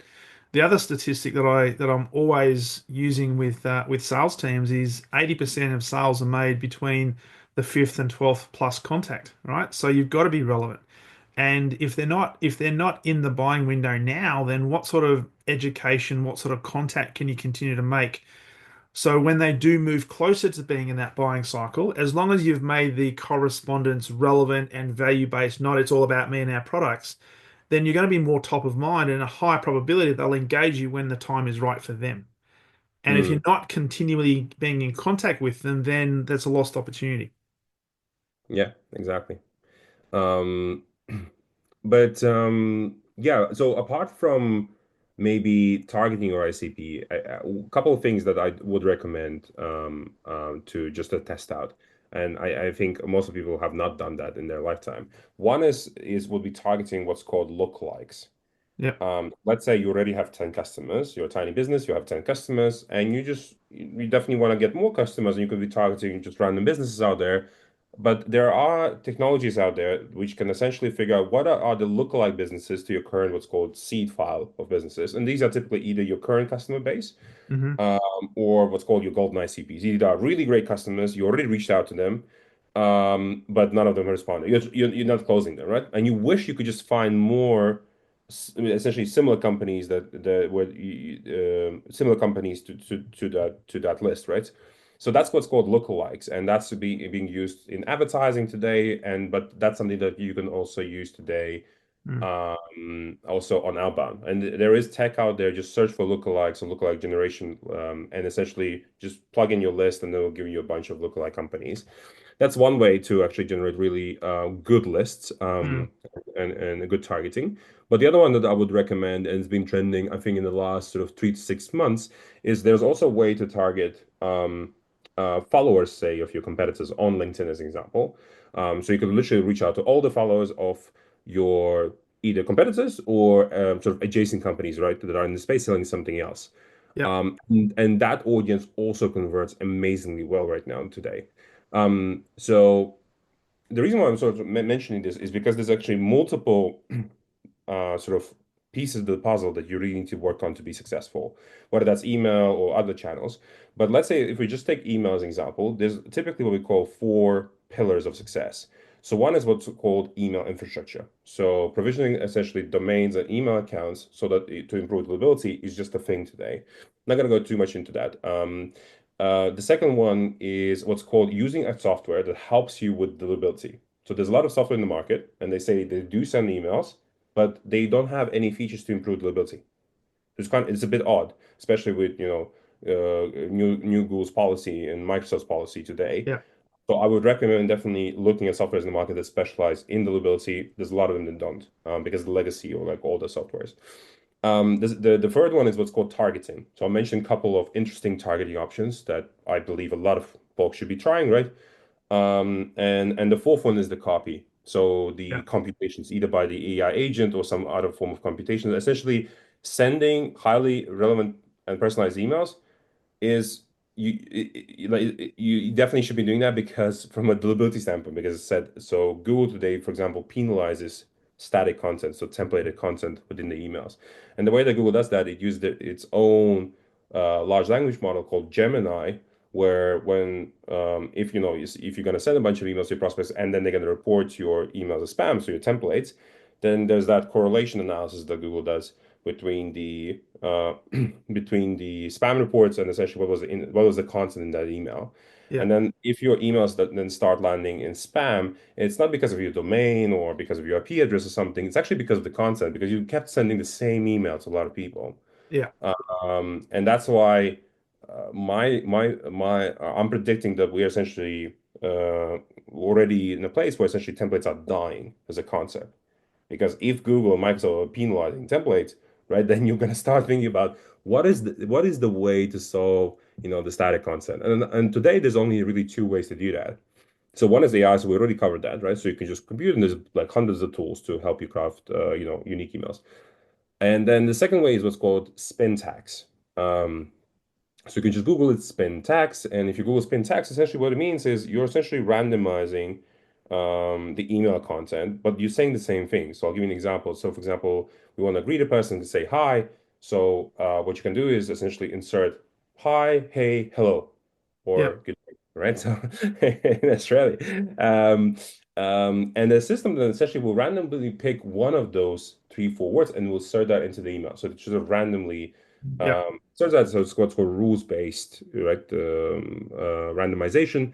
A: the other statistic that I'm always using with sales teams is 80% of sales are made between the fifth and 12th plus contact, right? So you've got to be relevant. And if they're not in the buying window now, then what sort of education, what sort of contact can you continue to make? So when they do move closer to being in that buying cycle, as long as you've made the correspondence relevant and value-based, not it's all about me and our products, then you're going to be more top of mind and a higher probability they'll engage you when the time is right for them. And if you're
B: Mm,
A: not continually being in contact with them, then that's a lost opportunity.
B: yeah, exactly. Um, but yeah, so apart from maybe targeting your ICP, a couple of things that I would recommend to just test out. And I think most of people have not done that in their lifetime. One is would be targeting what's called lookalikes.
A: Yep.
B: Let's say you already have 10 customers, you're a tiny business, you have 10 customers, and you definitely want to get more customers, and you could be targeting just random businesses out there. But there are technologies out there which can essentially figure out what are the lookalike businesses to your current what's called seed file of businesses. And these are typically either your current customer base
A: Hmm.
B: or what's called your golden ICPs. These are really great customers. You already reached out to them, but none of them are responding. You're not closing them, right? And you wish you could just find more, essentially similar companies similar companies to that list, right? So that's what's called lookalikes, and that's being used in advertising today. But that's something that you can also use today
A: Mm.
B: also on outbound. And there is tech out there. Just search for lookalikes or lookalike generation, and essentially just plug in your list, and they will give you a bunch of lookalike companies. That's one way to actually generate really good lists
A: Mm.
B: and a good targeting. But the other one that I would recommend, and it's been trending, I think, in the last sort of 3 to 6 months, is there's also a way to target followers, say, of your competitors on LinkedIn, as an example. So you can literally reach out to all the followers of your either competitors or sort of adjacent companies, right, that are in the space selling something else.
A: Yep.
B: And that audience also converts amazingly well right now today. So the reason why I'm sort of mentioning this is because there's actually multiple sort of pieces of the puzzle that you really need to work on to be successful, whether that's email or other channels. But let's say if we just take email as an example, there's typically what we call four pillars of success. So one is what's called email infrastructure. So provisioning essentially domains and email accounts so that to improve deliverability is just a thing today. I'm not going to go too much into that. The second one is what's called using a software that helps you with deliverability. So there's a lot of software in the market, and they say they do send emails, but they don't have any features to improve deliverability. It's a bit odd, especially with new Google's policy and Microsoft's policy today.
A: Yep.
B: So I would recommend definitely looking at softwares in the market that specialize in deliverability. There's a lot of them that don't, because of the legacy or like older softwares. The third one is what's called targeting. So I mentioned a couple of interesting targeting options that I believe a lot of folks should be trying, right? And the fourth one is the copy. So
A: Yeah,
B: the computations, either by the AI agent or some other form of computation, essentially sending highly relevant and personalized emails is you definitely should be doing that because from a deliverability standpoint, because it said so Google today, for example, penalizes static content, so templated content within the emails. And the way that Google does that, it used its own large language model called Gemini, where when if you know if you're going to send a bunch of emails to your prospects and then they're going to report your emails as spam, so your templates, then there's that correlation analysis that Google does between the between the spam reports and essentially what was the content in that email.
A: yeah,
B: And then if your emails that then start landing in spam, it's not because of your domain or because of your IP address or something. It's actually because of the content, because you kept sending the same email to a lot of people.
A: yeah,
B: And that's why I'm predicting that we are essentially already in a place where essentially templates are dying as a concept. Because if Google and Microsoft are penalizing templates, right, then you're going to start thinking about what is the way to solve, the static content. And today there's only really two ways to do that. So one is AI, so we already covered that, right? So you can just compute, and there's like hundreds of tools to help you craft, unique emails. And then the second way is what's called spin tags. Um, so you can just Google it, spin tax, and if you Google spin tax, essentially what it means is you're essentially randomizing the email content, but you're saying the same thing. So I'll give you an example. So for example, we want to greet a person to say hi. So what you can do is essentially insert hi, hey, hello,
A: yeah,
B: or good day, right? So in Australia. And the system then essentially will randomly pick one of those three, four words and will insert that into the email. So it sort of randomly
A: yeah,
B: turns out so it's what's called rules-based, right? Randomization,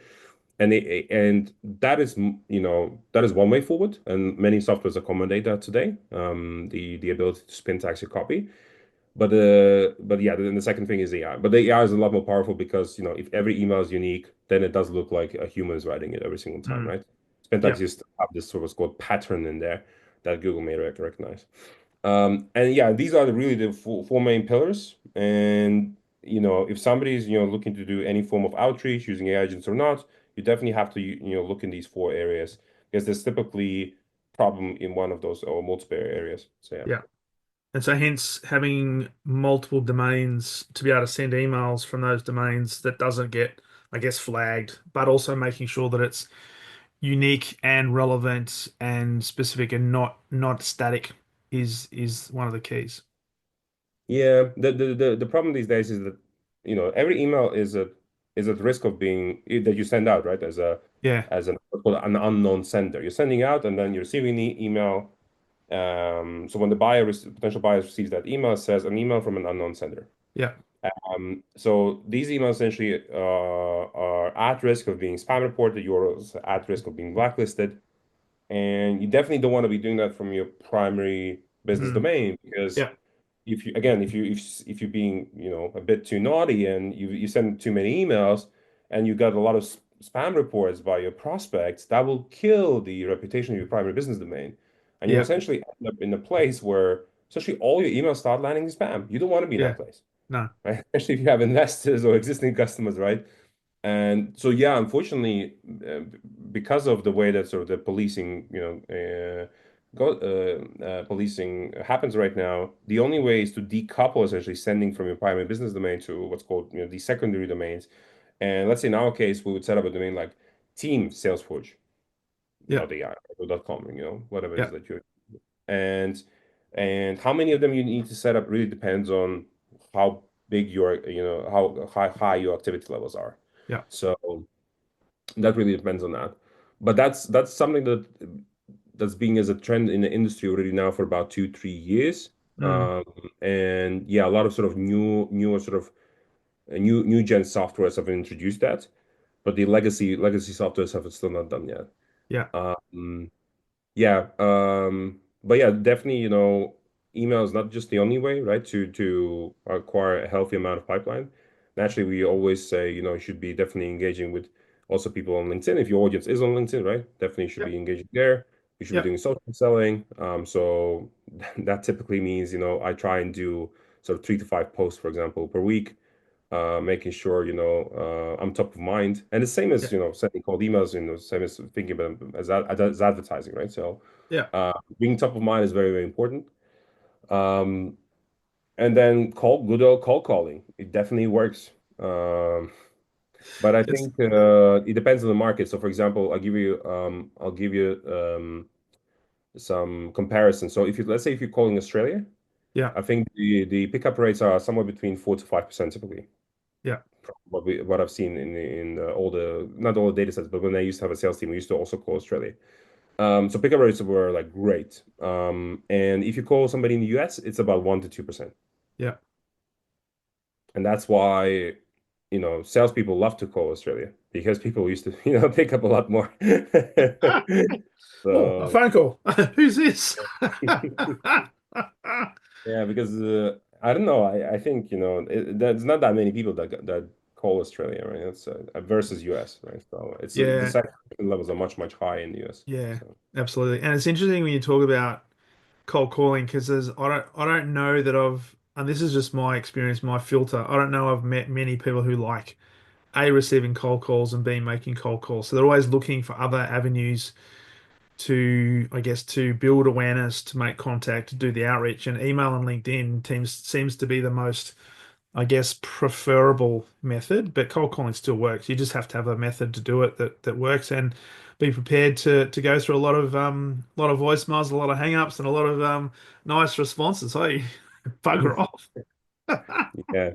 B: and that is, that is one way forward, and many softwares accommodate that today. The ability to spin tax your copy, but yeah, then the second thing is AI. But the AI is a lot more powerful because if every email is unique, then it does look like a human is writing it every single time,
A: mm,
B: right? Spin
A: yeah,
B: tax used to have this sort of what's called pattern in there that Google may recognize. And yeah, these are really the four main pillars. And if somebody's looking to do any form of outreach using AI agents or not, you definitely have to look in these four areas because there's typically problem in one of those or multiple areas. So yeah.
A: yeah. And so, hence, having multiple domains to be able to send emails from those domains that doesn't get, I guess, flagged, but also making sure that it's unique and relevant and specific and not static is one of the keys.
B: Yeah, the problem these days is that every email is at risk of being that you send out, right?
A: Yeah,
B: As what's called an unknown sender. You're sending out and then you're receiving the email. So when the potential buyer receives that email, it says an email from an unknown sender.
A: yeah,
B: So these emails essentially are at risk of being spam reported. You're also at risk of being blacklisted, and you definitely don't want to be doing that from your primary business
A: mm,
B: domain because
A: yeah,
B: if you again if you're being a bit too naughty and you send too many emails and you got a lot of spam reports by your prospects, that will kill the reputation of your primary business domain, and you'll
A: yeah,
B: essentially end up in a place where essentially all your emails start landing in spam. You don't want to be in
A: yeah.
B: that place,
A: No,
B: right? Especially if you have investors or existing customers, right? And so, yeah, unfortunately, uh, because of the way that sort of the policing, policing happens right now, the only way is to decouple essentially sending from your primary business domain to what's called, the secondary domains. And let's say in our case, we would set up a domain like Team Salesforge,
A: yeah,
B: .ai or .com, whatever it
A: yeah,
B: is that you and and how many of them you need to set up really depends on how big your, how high your activity levels are.
A: yeah,
B: So that really depends on that. But that's something that's being as a trend in the industry already now for about 2, 3 years.
A: mm,
B: And yeah, a lot of sort of newer sort of new gen softwares have introduced that, but the legacy softwares have still not done yet.
A: yeah,
B: Um, yeah, but yeah, definitely, email is not just the only way, right, to acquire a healthy amount of pipeline. Naturally, we always say, you should be definitely engaging with Also, people on LinkedIn, if your audience is on LinkedIn, right? Definitely should
A: Yep.
B: be engaging there. You should be
A: Yep.
B: doing social selling. So that typically means, I try and do sort of 3 to 5 posts, for example, per week, making sure, I'm top of mind. And the same as,
A: Yep.
B: sending cold emails, same as thinking about them as advertising, right? So
A: Yep.
B: being top of mind is very, very important. Um, and then good old cold calling. It definitely works. But I
A: It's
B: think it depends on the market. So, for example, I'll give you some comparison. So, if you let's say if you're calling Australia,
A: yeah.
B: I think the pickup rates are somewhere between 4 to 5% typically.
A: Yeah.
B: From what I've seen in all the not all the data sets, but when I used to have a sales team, we used to also call Australia. So pickup rates were like great. And if you call somebody in the US, it's about 1 to 2%.
A: Yeah.
B: And that's why, salespeople love to call Australia because people used to, pick up a lot more.
A: Oh, a
B: So,
A: phone call. Who's this?
B: yeah, because I don't know. I think, there's not that many people that call Australia, right? It's versus US, right? So it's the
A: Yeah.
B: satisfaction levels are much, much higher in the US.
A: Yeah.
B: So,
A: Absolutely. And it's interesting when you talk about cold calling because I don't know that I've and this is just my experience, my filter. I don't know I've met many people who like A, receiving cold calls and B, making cold calls. So they're always looking for other avenues to, I guess, to build awareness, to make contact, to do the outreach. And email and LinkedIn teams seems to be the most, I guess, preferable method. But cold calling still works. You just have to have a method to do it that works and be prepared to go through a lot of voicemails, a lot of hang-ups, and a lot of nice responses. Hey, bugger off.
B: yeah.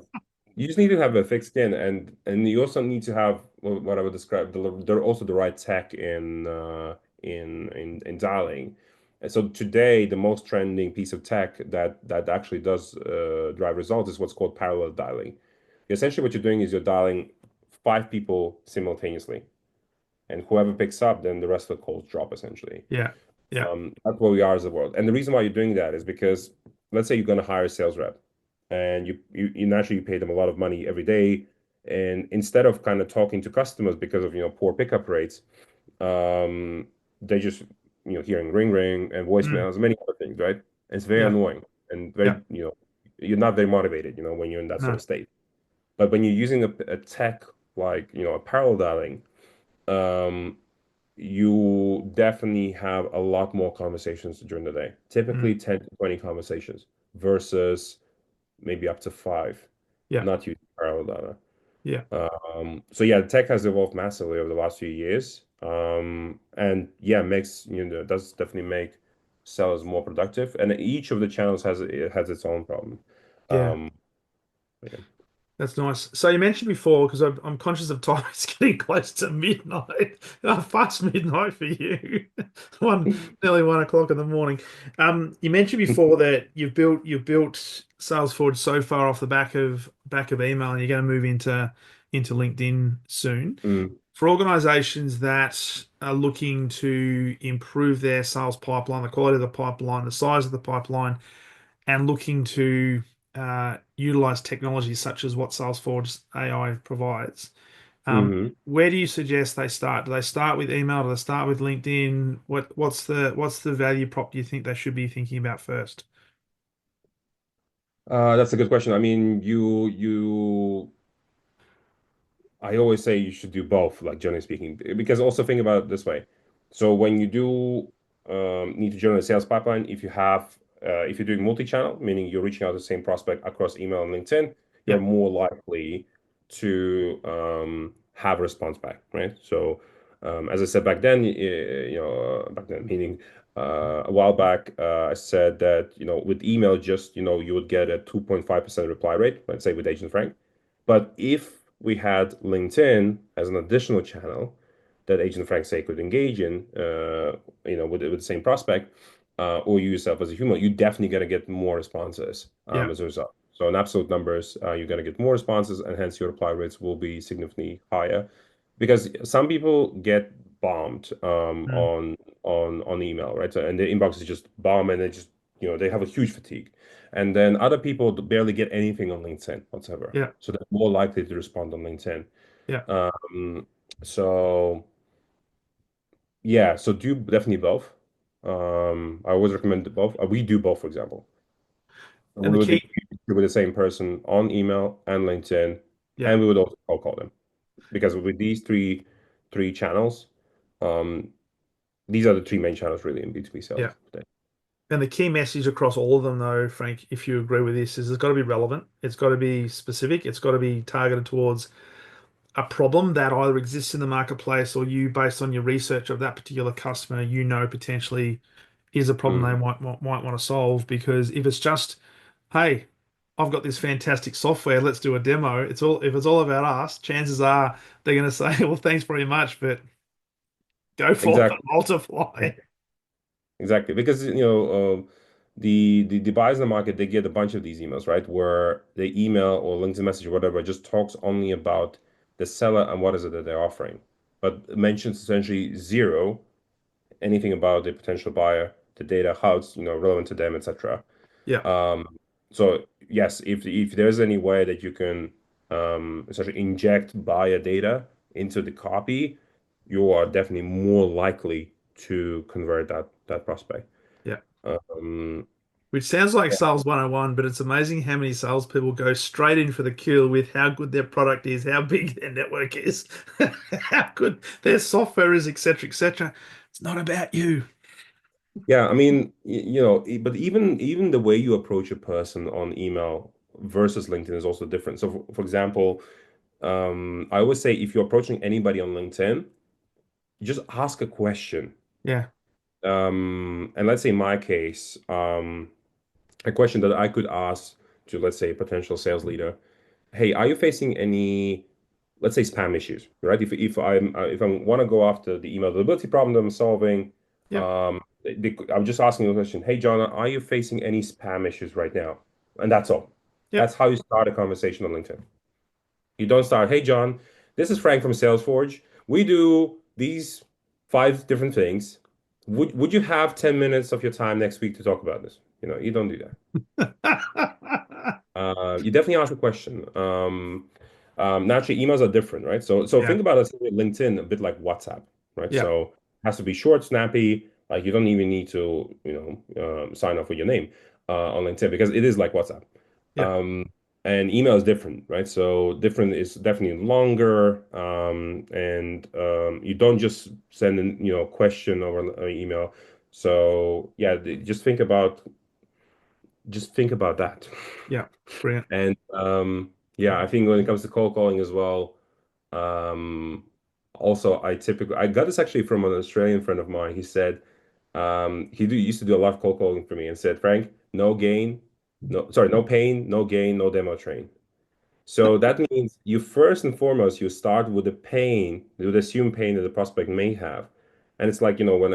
B: You just need to have a thick skin, and you also need to have what I would describe also the right tech in dialing. And so today, the most trending piece of tech that actually does drive results is what's called parallel dialing. Essentially, what you're doing is you're dialing 5 people simultaneously, and whoever picks up, then the rest of the calls drop essentially.
A: Yeah, yeah,
B: That's where we are as a world. And the reason why you're doing that is because let's say you're going to hire a sales rep and you naturally pay them a lot of money every day. And instead of kind of talking to customers because of, poor pickup rates, um, they just, hearing ring ring and
A: mm,
B: voicemails, many other things, right? And it's very
A: yeah,
B: annoying and
A: yeah,
B: very, you're not very motivated, when you're in that sort
A: no,
B: of state. But when you're using a tech like, a parallel dialing, um, you definitely have a lot more conversations during the day.
A: mm,
B: Typically 10 to 20 conversations versus maybe up to five,
A: yeah,
B: not using parallel data.
A: yeah,
B: So yeah, tech has evolved massively over the last few years. And yeah, does definitely make sellers more productive. And each of the channels has its own problem.
A: yeah.
B: Um, yeah.
A: That's nice. So you mentioned before, because I'm conscious of time, it's getting close to midnight, past midnight for you, nearly 1 o'clock in the morning. You mentioned before that you've built Salesforge so far off the back of email, and you're going to move into LinkedIn soon.
B: Mm,
A: For organizations that are looking to improve their sales pipeline, the quality of the pipeline, the size of the pipeline, and looking to utilize technology such as what Salesforce AI provides.
B: mhm.
A: Where do you suggest they start? Do they start with email? Do they start with LinkedIn? What's the value prop do you think they should be thinking about first?
B: That's a good question. I mean, I always say you should do both, like generally speaking, because also think about it this way. So when you do need to generate a sales pipeline, if you're doing multi-channel, meaning you're reaching out to the same prospect across email and LinkedIn, you're
A: Yeah.
B: more likely to have a response back, right? So as I said back then, back then meaning a while back, I said that with email, just you would get a 2.5% reply rate, let's say with Agent Frank. But if we had LinkedIn as an additional channel that Agent Frank say could engage in, with the same prospect, or you yourself as a human, you definitely going to get more responses
A: Yeah.
B: as a result. So in absolute numbers, you're going to get more responses, and hence your reply rates will be significantly higher, because some people get bombed
A: Mm.
B: on email, right? So, and the inbox is just bomb, and they just they have a huge fatigue. And then other people barely get anything on LinkedIn whatsoever.
A: Yeah.
B: So they're more likely to respond on LinkedIn.
A: Yeah.
B: Um, So yeah, so do definitely both. I always recommend both. We do both, for example. And
A: And
B: we
A: the
B: would do
A: key,
B: it with the same person on email and LinkedIn,
A: yeah,
B: and we would also cold call them because with these three channels, um, these are the three main channels really in B2B
A: yeah.
B: sales.
A: And the key message across all of them, though, Frank, if you agree with this, is it's got to be relevant. It's got to be specific. It's got to be targeted towards a problem that either exists in the marketplace or you, based on your research of that particular customer, potentially is a problem they
B: Mhm.
A: might want to solve. Because if it's just, hey, I've got this fantastic software, let's do a demo. It's all if it's all about us, chances are they're going to say, well, thanks very much, but go forth and
B: Exactly.
A: multiply.
B: Exactly, because the buyers in the market they get a bunch of these emails, right? Where the email or LinkedIn message or whatever just talks only about the seller and what is it that they're offering, but mentions essentially zero anything about the potential buyer, the data, how it's relevant to them, etc.
A: Yeah,
B: Um, so yes, if there's any way that you can essentially inject buyer data into the copy, you are definitely more likely to convert that prospect.
A: yeah.
B: Um,
A: Which sounds like
B: yeah,
A: sales 101, but it's amazing how many salespeople go straight in for the kill with how good their product is, how big their network is, how good their software is, etc., etc. It's not about you.
B: yeah. I mean, but even the way you approach a person on email versus LinkedIn is also different. So, for example, I always say if you're approaching anybody on LinkedIn, just ask a question.
A: Yeah,
B: And let's say in my case, a question that I could ask to, let's say, a potential sales leader, hey, are you facing any, let's say, spam issues, right? If I want to go after the email availability problem that I'm solving,
A: yep,
B: I'm just asking the question, hey, John, are you facing any spam issues right now? And that's all. That's
A: yep.
B: how you start a conversation on LinkedIn. You don't start, hey, John, this is Frank from Salesforge. We do these five different things. Would you have 10 minutes of your time next week to talk about this? You don't do that. You definitely ask a question. Naturally, emails are different, right? So
A: Yeah,
B: think about it with LinkedIn a bit like WhatsApp, right?
A: yeah,
B: So it has to be short, snappy. Like you don't even need to, sign off with your name on LinkedIn because it is like WhatsApp.
A: yeah.
B: Um, and email is different, right? So different is definitely longer, and you don't just send an, question over an email. So yeah, just think about that.
A: Yeah, brilliant.
B: And yeah, I think when it comes to cold calling as well, um, also I got this actually from an Australian friend of mine. He said used to do a lot of cold calling for me and said, Frank, no gain, no sorry, no pain, no gain, no demo train. So that means you first and foremost you start with the pain, with the assumed pain that the prospect may have. And it's like, when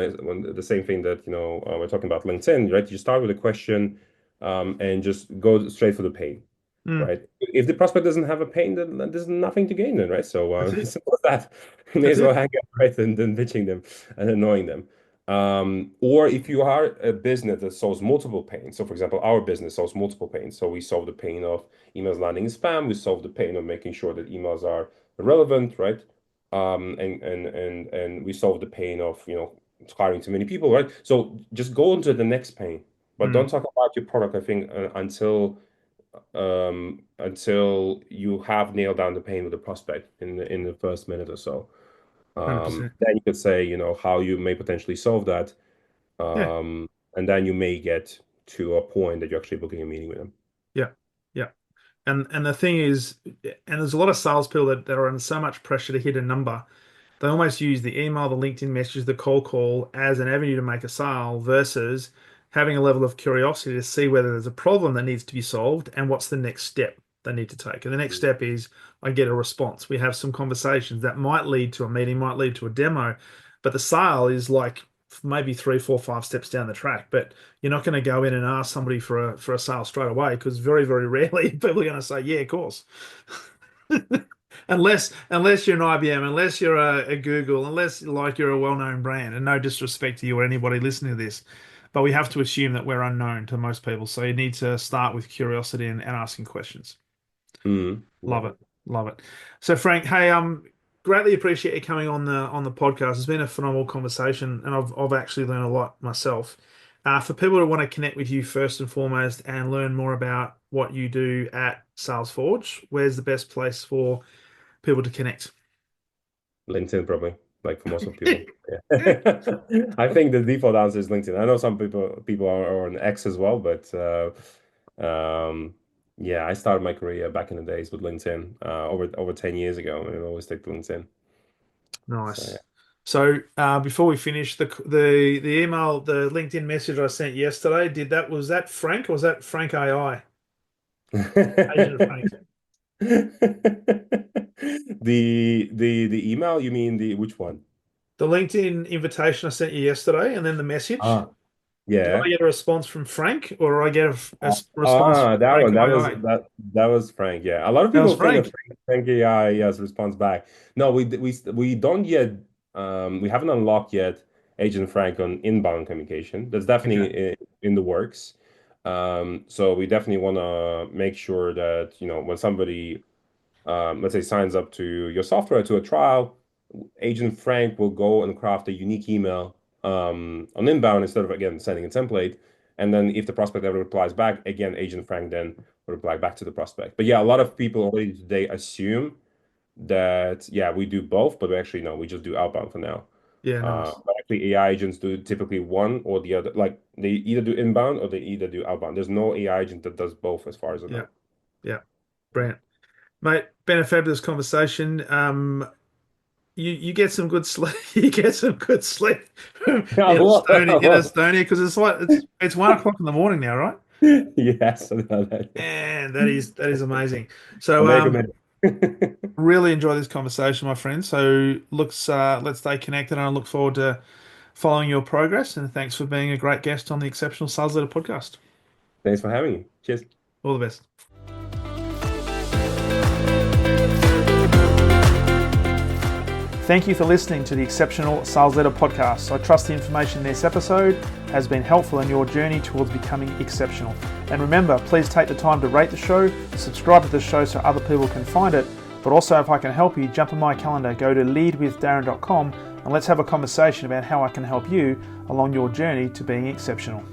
B: the same thing that, we're talking about LinkedIn, right? You start with a question and just go straight for the pain,
A: Mm,
B: right? If the prospect doesn't have a pain, then there's nothing to gain then, right? So
A: that's it.
B: simple as that. You may
A: That's
B: as well
A: it.
B: hang up, right? And then bitching them and annoying them. Or if you are a business that solves multiple pains. So for example, our business solves multiple pains. So we solve the pain of emails landing in spam. We solve the pain of making sure that emails are relevant, right? And we solve the pain of, hiring too many people, right? So just go into the next pain, but don't
A: Mm,
B: talk about your product, I think, until you have nailed down the pain with the prospect in the first minute or so.
A: 100%.
B: Then you could say, how you may potentially solve that.
A: Yeah,
B: Um, and then you may get to a point that you're actually booking a meeting with them.
A: yeah, yeah. And the thing is, and there's a lot of salespeople that are under so much pressure to hit a number. They almost use the email, the LinkedIn message, the cold call as an avenue to make a sale versus having a level of curiosity to see whether there's a problem that needs to be solved and what's the next step they need to take. And the next step is I get a response. We have some conversations that might lead to a meeting, might lead to a demo, but the sale is like maybe three, four, 5 steps down the track. But you're not going to go in and ask somebody for a sale straight away because very, very rarely people are going to say, yeah, of course. Unless you're an IBM, unless you're a Google, unless like you're a well-known brand, and no disrespect to you or anybody listening to this, but we have to assume that we're unknown to most people. So you need to start with curiosity and asking questions.
B: Mhm.
A: Love
B: Yeah.
A: it. Love it. So Frank, hey, greatly appreciate you coming on the podcast. It's been a phenomenal conversation, and I've actually learned a lot myself. For people who want to connect with you first and foremost and learn more about what you do at Salesforge, where's the best place for people to connect?
B: LinkedIn probably, like for most of people. Yeah. I think the default answer is LinkedIn. I know some people are on X as well, but yeah, I started my career back in the days with LinkedIn over 10 years ago, and I always stick to LinkedIn. So
A: Nice. So before we finish, the email, the LinkedIn message I sent yesterday, was that Frank or was that Frank AI? Agent
B: yeah.
A: Frank.
B: The email, you mean the which one?
A: The LinkedIn invitation I sent you yesterday, and then the message.
B: Ah,
A: Did I
B: yeah.
A: get a response from Frank, or did I get a response from
B: That
A: Frank
B: one.
A: AI?
B: That was Frank. Yeah, a lot of
A: That was
B: people think that
A: Frank.
B: Frank AI yes responds back. No, we don't yet. We haven't unlocked yet Agent Frank on inbound communication. That's
A: Okay.
B: definitely in the works. So we definitely want to make sure that when somebody let's say signs up to your software to a trial, Agent Frank will go and craft a unique email on inbound instead of again sending a template. And then if the prospect ever replies back, again, Agent Frank then will reply back to the prospect. But yeah, a lot of people already today assume that yeah, we do both, but we actually no, we just do outbound for now.
A: Yeah, nice.
B: But actually AI agents do typically one or the other. Like they either do inbound or they either do outbound. There's no AI agent that does both as far as I
A: Yeah,
B: know.
A: yeah. Brilliant. Mate, been a fabulous conversation. You get some good sleep. You get some good sleep
B: Yeah,
A: In
B: well,
A: Estonia because it's 1 o'clock in the morning now, right?
B: yes, I know that.
A: And that is amazing.
B: I'll
A: So
B: make a minute.
A: really enjoy this conversation, my friend. So let's stay connected, and I look forward to following your progress. And thanks for being a great guest on the Exceptional Sales Leader podcast.
B: Thanks for having me. Cheers.
A: All the best. Thank you for listening to the Exceptional Sales Leader podcast. I trust the information in this episode has been helpful in your journey towards becoming exceptional. And remember, please take the time to rate the show, subscribe to the show so other people can find it. But also, if I can help you, jump on my calendar, go to leadwithdarren.com, and let's have a conversation about how I can help you along your journey to being exceptional.